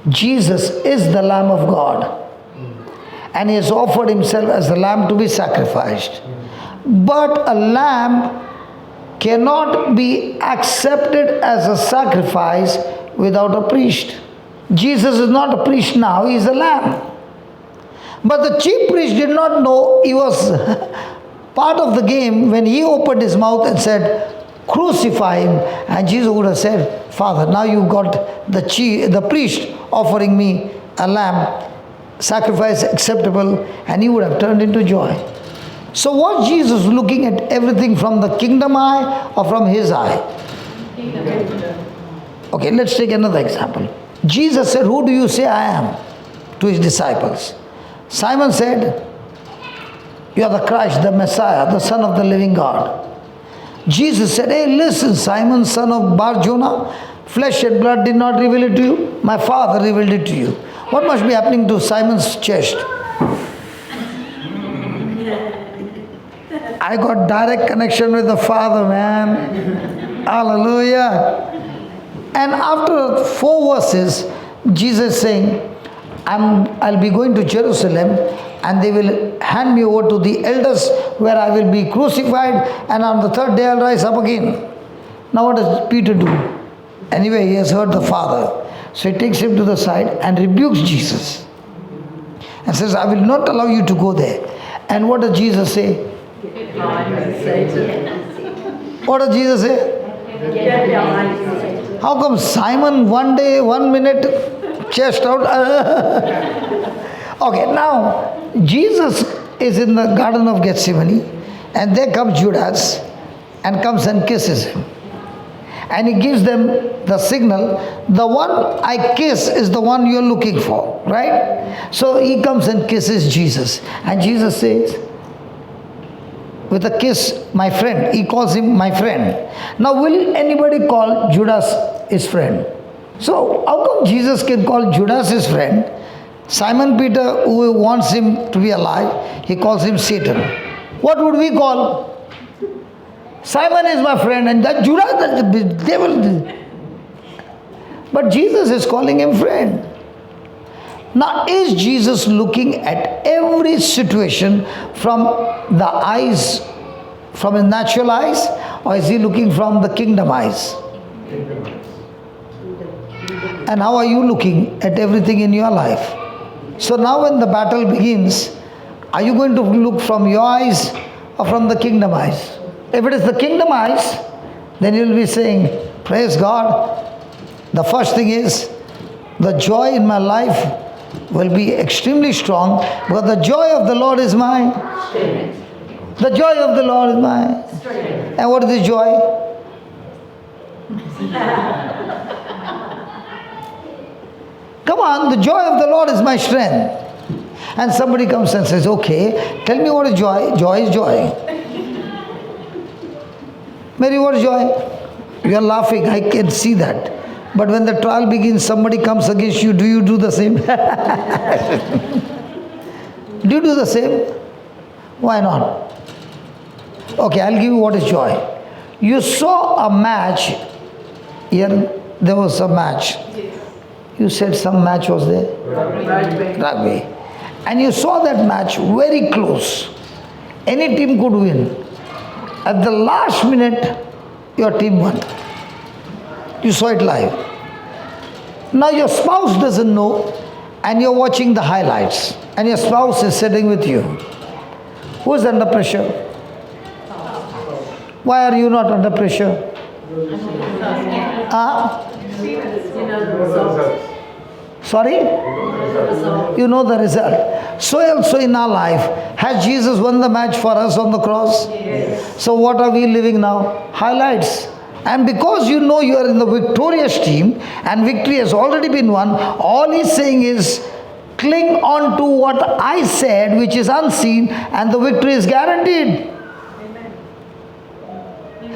Jesus is the Lamb of God. And he has offered himself as the lamb to be sacrificed. But a lamb cannot be accepted as a sacrifice without a priest. Jesus is not a priest now, he is a lamb. But the chief priest did not know he was part of the game when he opened his mouth and said, crucify him. And Jesus would have said, Father, now you got the priest offering me a lamb, sacrifice acceptable, and he would have turned into joy. So was Jesus looking at everything from the kingdom eye or from his eye? Okay, let's take another example. Jesus said, who do you say I am? To his disciples. Simon said, you are the Christ, the Messiah, the Son of the living God. Jesus said, hey, listen, Simon, son of Bar-Jonah, flesh and blood did not reveal it to you. My Father revealed it to you. What must be happening to Simon's chest? I got direct connection with the Father, man. Hallelujah. And after 4 verses, Jesus saying, I'll be going to Jerusalem and they will hand me over to the elders where I will be crucified, and on the 3rd day I'll rise up again. Now what does Peter do? Anyway, he has heard the Father. So he takes him to the side and rebukes Jesus. And says, I will not allow you to go there. And what does Jesus say? What does Jesus say? How come Simon 1 day, 1 minute, chest out? Okay, now Jesus is in the Garden of Gethsemane, and there comes Judas and comes and kisses him. And he gives them the signal, the one I kiss is the one you're looking for, right? So he comes and kisses Jesus. And Jesus says, with a kiss, my friend. He calls him my friend. Now will anybody call Judas his friend? So how come Jesus can call Judas his friend? Simon Peter, who wants him to be alive, he calls him Satan. What would we call? Simon is my friend, and that Judas, the devil. But Jesus is calling him friend. Now, is Jesus looking at every situation from the eyes, from his natural eyes, or is he looking from the kingdom eyes? And how are you looking at everything in your life? So now when the battle begins, are you going to look from your eyes or from the kingdom eyes? If it is the kingdom eyes, then you will be saying, praise God. The first thing is, the joy in my life will be extremely strong, because the joy of the Lord is mine. The joy of the Lord is mine. And what is the joy? Come on, the joy of the Lord is my strength. And somebody comes and says, okay, tell me what is joy. Joy is joy. Mary, what is joy? You are laughing, I can see that. But when the trial begins, somebody comes against you, do you do the same? Do you do the same? Why not? Okay, I'll give you what is joy. You saw a match. Here, there was a match. You said some match was there? Rugby. And you saw that match very close. Any team could win. At the last minute, your team won. You saw it live. Now your spouse doesn't know, and you're watching the highlights, and your spouse is sitting with you. Who is under pressure? Why are you not under pressure? Sorry? You know the result. So also in our life, has Jesus won the match for us on the cross? Yes. So what are we living now? Highlights. And because you know you are in the victorious team and victory has already been won, all he's saying is cling on to what I said, which is unseen, and the victory is guaranteed. Amen.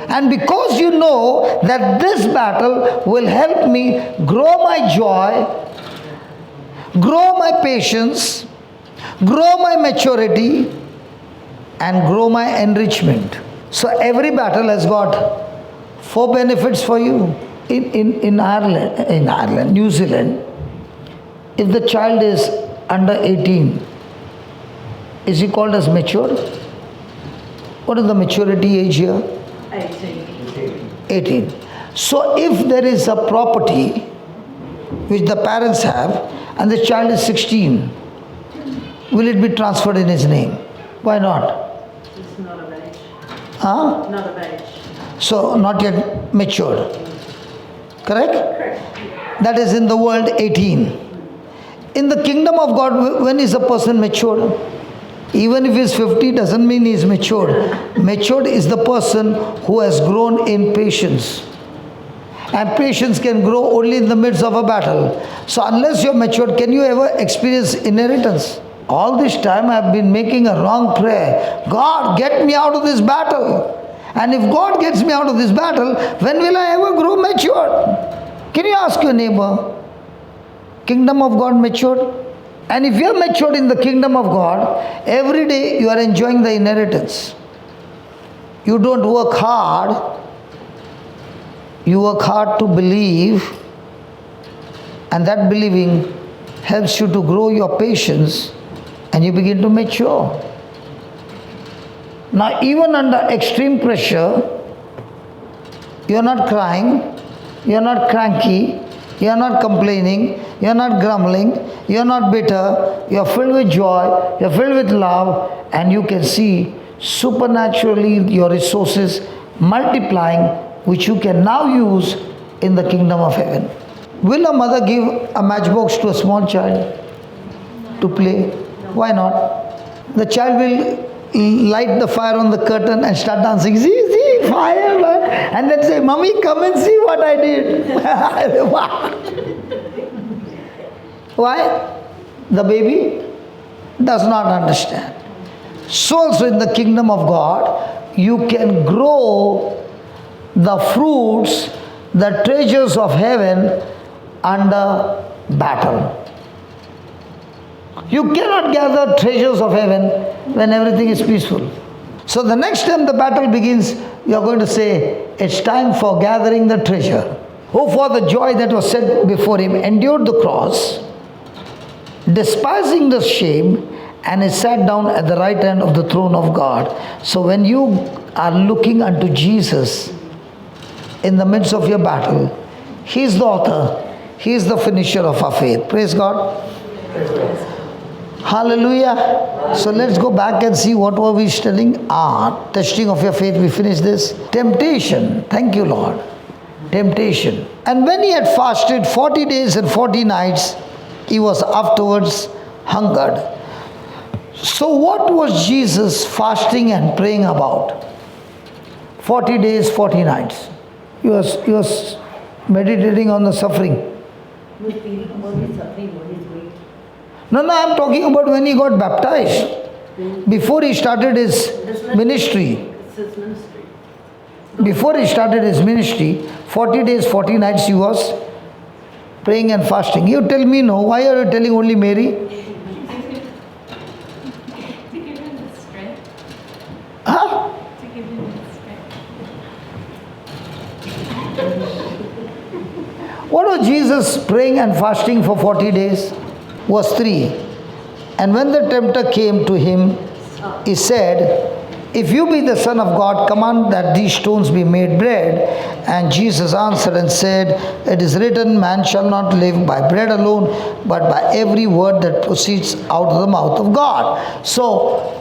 And because you know that this battle will help me grow my joy, grow my patience, grow my maturity, and grow my enrichment. So every battle has got 4 benefits for you. In Ireland, New Zealand, if the child is under 18, is he called as mature? What is the maturity age here? 18. 18. So if there is a property which the parents have and the child is 16, will it be transferred in his name? Why not? It's not of age. Huh? Not of age. So not yet matured. Correct? Correct. That is in the world 18. In the kingdom of God, when is a person matured? Even if he's 50 doesn't mean he's matured. Matured is the person who has grown in patience. And patience can grow only in the midst of a battle. So unless you're matured, can you ever experience inheritance? All this time I have been making a wrong prayer. God, get me out of this battle. And if God gets me out of this battle, when will I ever grow matured? Can you ask your neighbor, kingdom of God matured? And if you are matured in the kingdom of God, every day you are enjoying the inheritance. You don't work hard. You work hard to believe, and that believing helps you to grow your patience and you begin to mature. Now, even under extreme pressure, you are not crying, you are not cranky, you are not complaining, you are not grumbling, you are not bitter, you are filled with joy, you are filled with love, and you can see supernaturally your resources multiplying, which you can now use in the kingdom of heaven. Will a mother give a matchbox to a small child to play? Why not? The child will light the fire on the curtain and start dancing. See, fire, man. And then say, Mommy, come and see what I did. Why? The baby does not understand. So also in the kingdom of God, you can grow the fruits, the treasures of heaven under battle. You cannot gather treasures of heaven when everything is peaceful. So the next time the battle begins, you are going to say, it's time for gathering the treasure. Who for the joy that was set before him endured the cross, despising the shame, and is sat down at the right hand of the throne of God. So when you are looking unto Jesus in the midst of your battle, he is the author, he is the finisher of our faith. Praise God. Hallelujah. So let's go back and see what were we studying. Testing of your faith. We finished this. Temptation. Thank you, Lord. Temptation. And when he had fasted 40 days and 40 nights, he was afterwards hungered. So what was Jesus fasting and praying about? 40 days, 40 nights. He was meditating on the suffering. No, I'm talking about when he got baptized. Before he started his ministry. It's his ministry. Before he started his ministry, 40 days, 40 nights he was praying and fasting. You tell me no. Why are you telling only Mary? To give him the strength. Huh? To give him the strength. What was Jesus praying and fasting for 40 days? Verse 3. And when the tempter came to him, he said, if you be the Son of God, command that these stones be made bread. And Jesus answered and said, it is written, man shall not live by bread alone, but by every word that proceeds out of the mouth of God. So,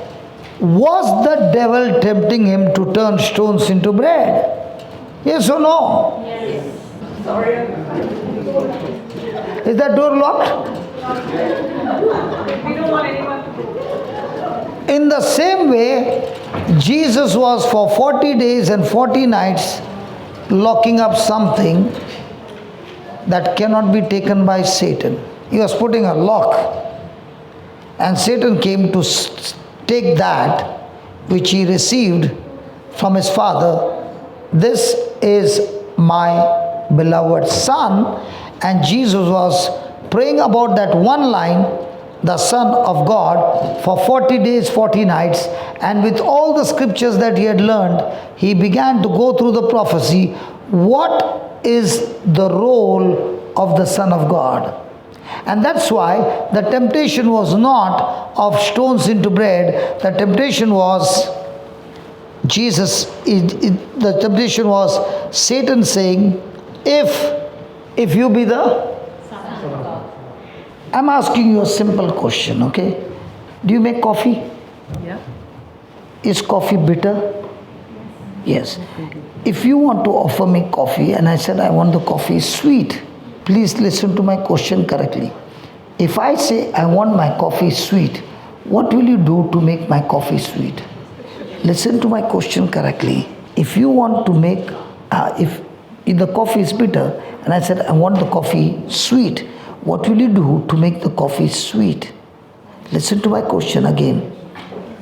was the devil tempting him to turn stones into bread? Yes or no? Yes. Sorry. Is that door locked? In the same way, Jesus was for 40 days and 40 nights locking up something that cannot be taken by Satan. He was putting a lock. And Satan came to take that which he received from his father. This is my beloved son. And Jesus was praying about that one line, the Son of God, for 40 days, 40 nights. And with all the scriptures that he had learned, he began to go through the prophecy. What is the role of the Son of God? And that's why the temptation was not of stones into bread. The temptation was the temptation was Satan saying, if you be the Son of God. I'm asking you a simple question, okay? Do you make coffee? Yeah. Is coffee bitter? Yes. If you want to offer me coffee and I said I want the coffee sweet, please listen to my question correctly. If I say I want my coffee sweet, what will you do to make my coffee sweet? Listen to my question correctly. If you want to make, if the coffee is bitter and I said I want the coffee sweet, what will you do to make the coffee sweet? Listen to my question again.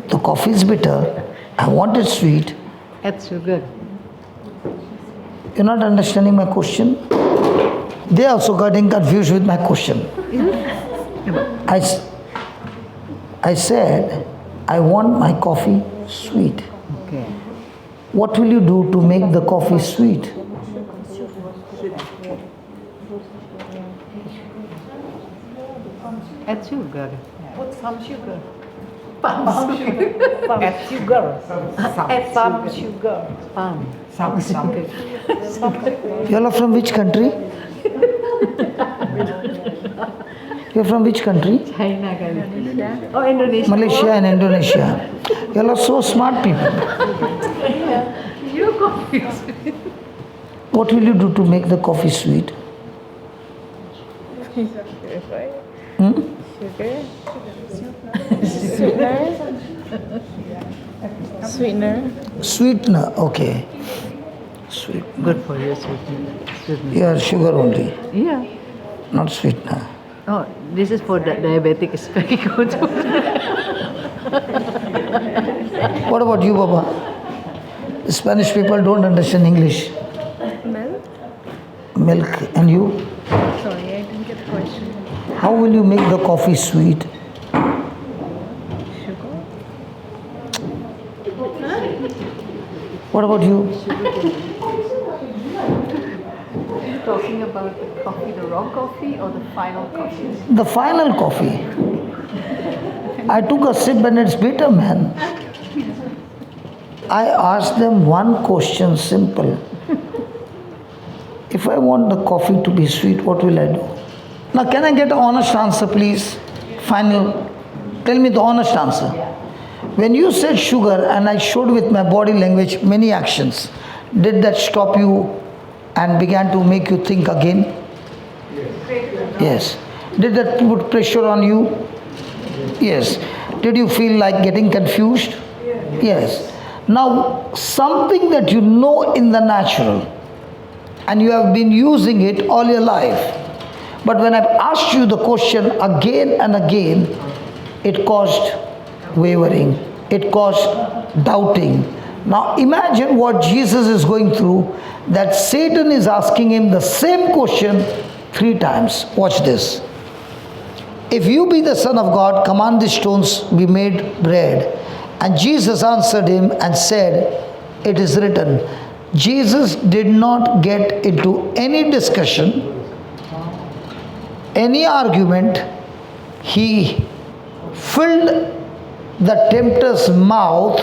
The coffee is bitter, I want it sweet. Add sugar. You're not understanding my question? They also getting confused with my question. I said, I want my coffee sweet. Okay. What will you do to make the coffee sweet? Add sugar. Put some sugar. Palm sugar. Add sugar. Add some sugar. Palm. Some sugar. You are from which country? You're from which country? China kali. Oh, Indonesia. Malaysia and Indonesia. You are so smart people. You confused. What will you do to make the coffee sweet? Hmm? Sweetener, okay. Sweet. Good for you, sweetener. Sweetener. Yeah, sugar only, Yeah. not sweetener. Oh, this is for the diabetic. It's very good. What about you, Baba? Spanish people don't understand English. Milk? Milk. And you? Sorry, I didn't get the question. How will you make the coffee sweet? Sugar? What about you? Are you talking about the coffee, the raw coffee, or the final coffee? The final coffee. I took a sip and it's bitter, man. I asked them one question, simple. If I want the coffee to be sweet, what will I do? Now, can I get an honest answer, please? Final. Tell me the honest answer. When you said sugar and I showed with my body language many actions, did that stop you and began to make you think again? Yes. Did that put pressure on you? Yes. Did you feel like getting confused? Yes. Now, something that you know in the natural and you have been using it all your life, but when I've asked you the question again and again, it caused wavering, it caused doubting. Now imagine what Jesus is going through, that Satan is asking him the same question 3 times. Watch this. If you be the Son of God, command these stones be made bread. And Jesus answered him and said, it is written. Jesus did not get into any discussion, any argument. He filled the tempter's mouth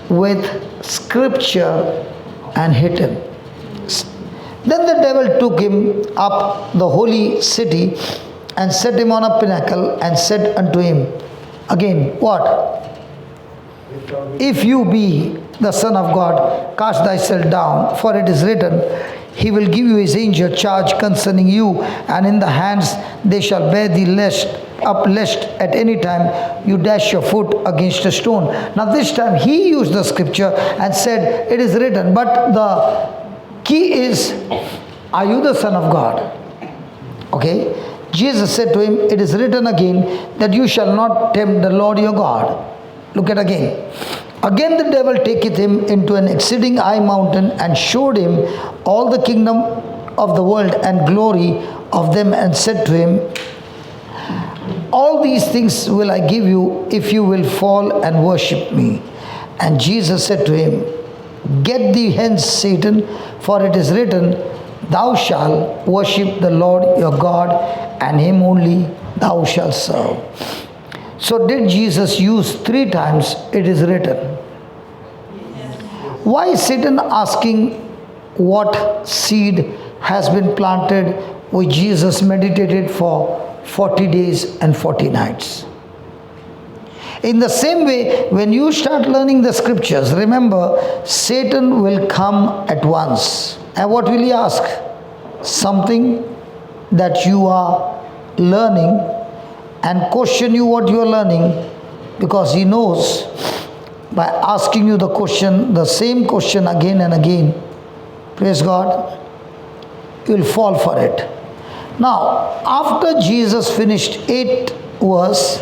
with scripture and hit him. Then the devil took him up the holy city and set him on a pinnacle and said unto him, again, what? If you be the Son of God, cast thyself down, for it is written, He will give you his angel charge concerning you, and in the hands they shall bear thee lest at any time you dash your foot against a stone. Now this time he used the scripture and said, it is written. But the key is, are you the Son of God? Okay. Jesus said to him, it is written again that you shall not tempt the Lord your God. Look at again. Again the devil taketh him into an exceeding high mountain and showed him all the kingdom of the world and glory of them, and said to him, all these things will I give you if you will fall and worship me. And Jesus said to him, get thee hence, Satan, for it is written, thou shalt worship the Lord your God, and him only thou shalt serve. So did Jesus use 3 times, it is written? Why is Satan asking what seed has been planted which Jesus meditated for 40 days and 40 nights? In the same way, when you start learning the scriptures, remember, Satan will come at once. And what will he ask? Something that you are learning, and question you what you are learning, because he knows by asking you the question, the same question again and again, praise God, you will fall for it. Now, after Jesus finished 8 verse,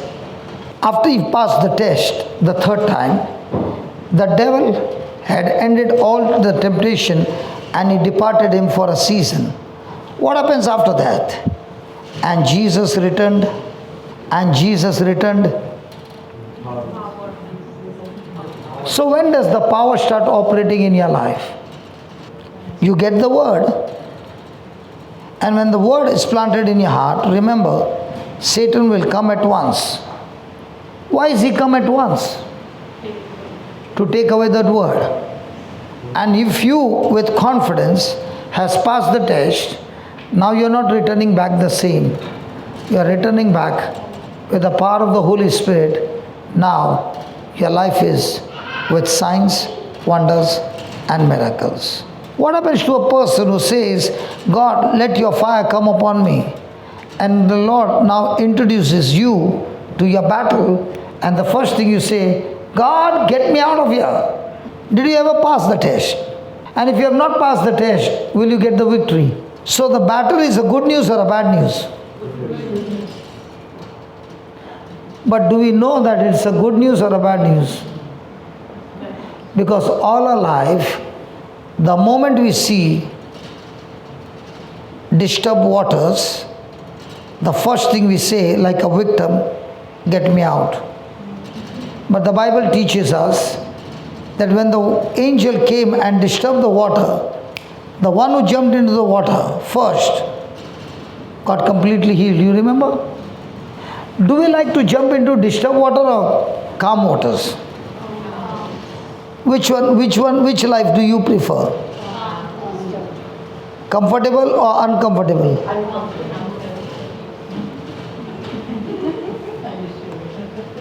after he passed the test the 3rd time, the devil had ended all the temptation and he departed him for a season. What happens after that? And Jesus returned. So when does the power start operating in your life? You get the word. And when the word is planted in your heart, remember, Satan will come at once. Why is he come at once? To take away that word. And if you, with confidence, has passed the test, now you are not returning back the same. You are returning back with the power of the Holy Spirit. Now your life is with signs, wonders and miracles. What happens to a person who says, God, let your fire come upon me, and the Lord now introduces you to your battle, and the first thing you say, God, get me out of here. Did you ever pass the test? And if you have not passed the test, will you get the victory? So the battle is a good news or a bad news? But do we know that it's a good news or a bad news? Because all our life, the moment we see disturbed waters, the first thing we say, like a victim, get me out. But the Bible teaches us that when the angel came and disturbed the water, the one who jumped into the water first got completely healed. You remember? Do we like to jump into disturbed water or calm waters? Which life do you prefer? Comfortable or uncomfortable?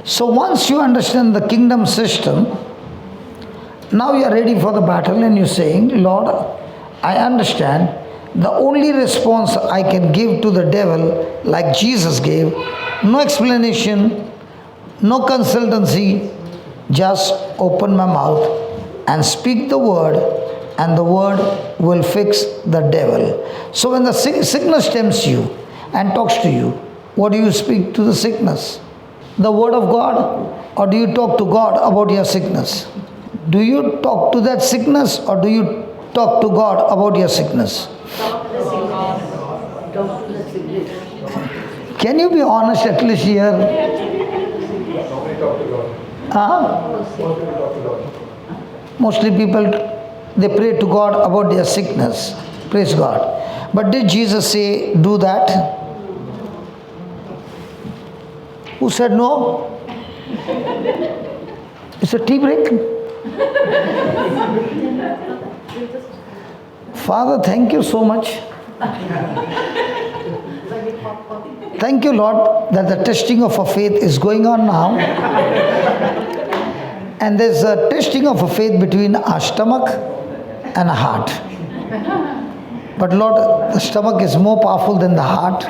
So once you understand the kingdom system, now you are ready for the battle and you're saying, Lord, I understand the only response I can give to the devil, like Jesus gave, no explanation, no consultancy, just open my mouth and speak the word, and the word will fix the devil. So when the sickness tempts you and talks to you, what do you speak to the sickness? The word of God, or do you talk to God about your sickness? Do you talk to that sickness, or do you talk to God about your sickness? Can you be honest at least here? Normally talk to God. Most people talk to God. Mostly people, they pray to God about their sickness. Praise God. But did Jesus say, do that? Who said no? It's a tea break. Father, thank you so much. Thank you, Lord, that the testing of our faith is going on now. And there's a testing of a faith between our stomach and our heart. But Lord, the stomach is more powerful than the heart.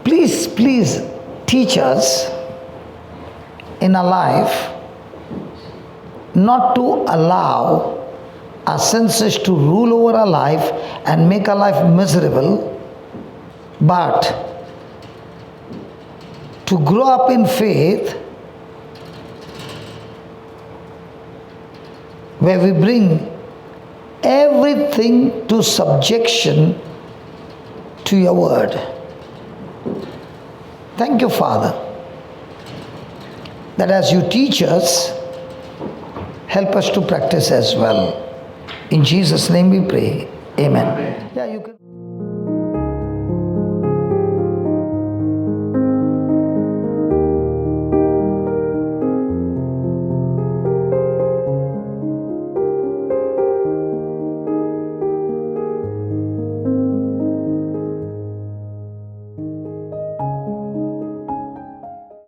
Please teach us in our life not to allow our senses to rule over our life and make our life miserable, but to grow up in faith where we bring everything to subjection to your word. Thank you, Father, that as you teach us, help us to practice as well. In Jesus' name we pray. Amen. Yeah, you can.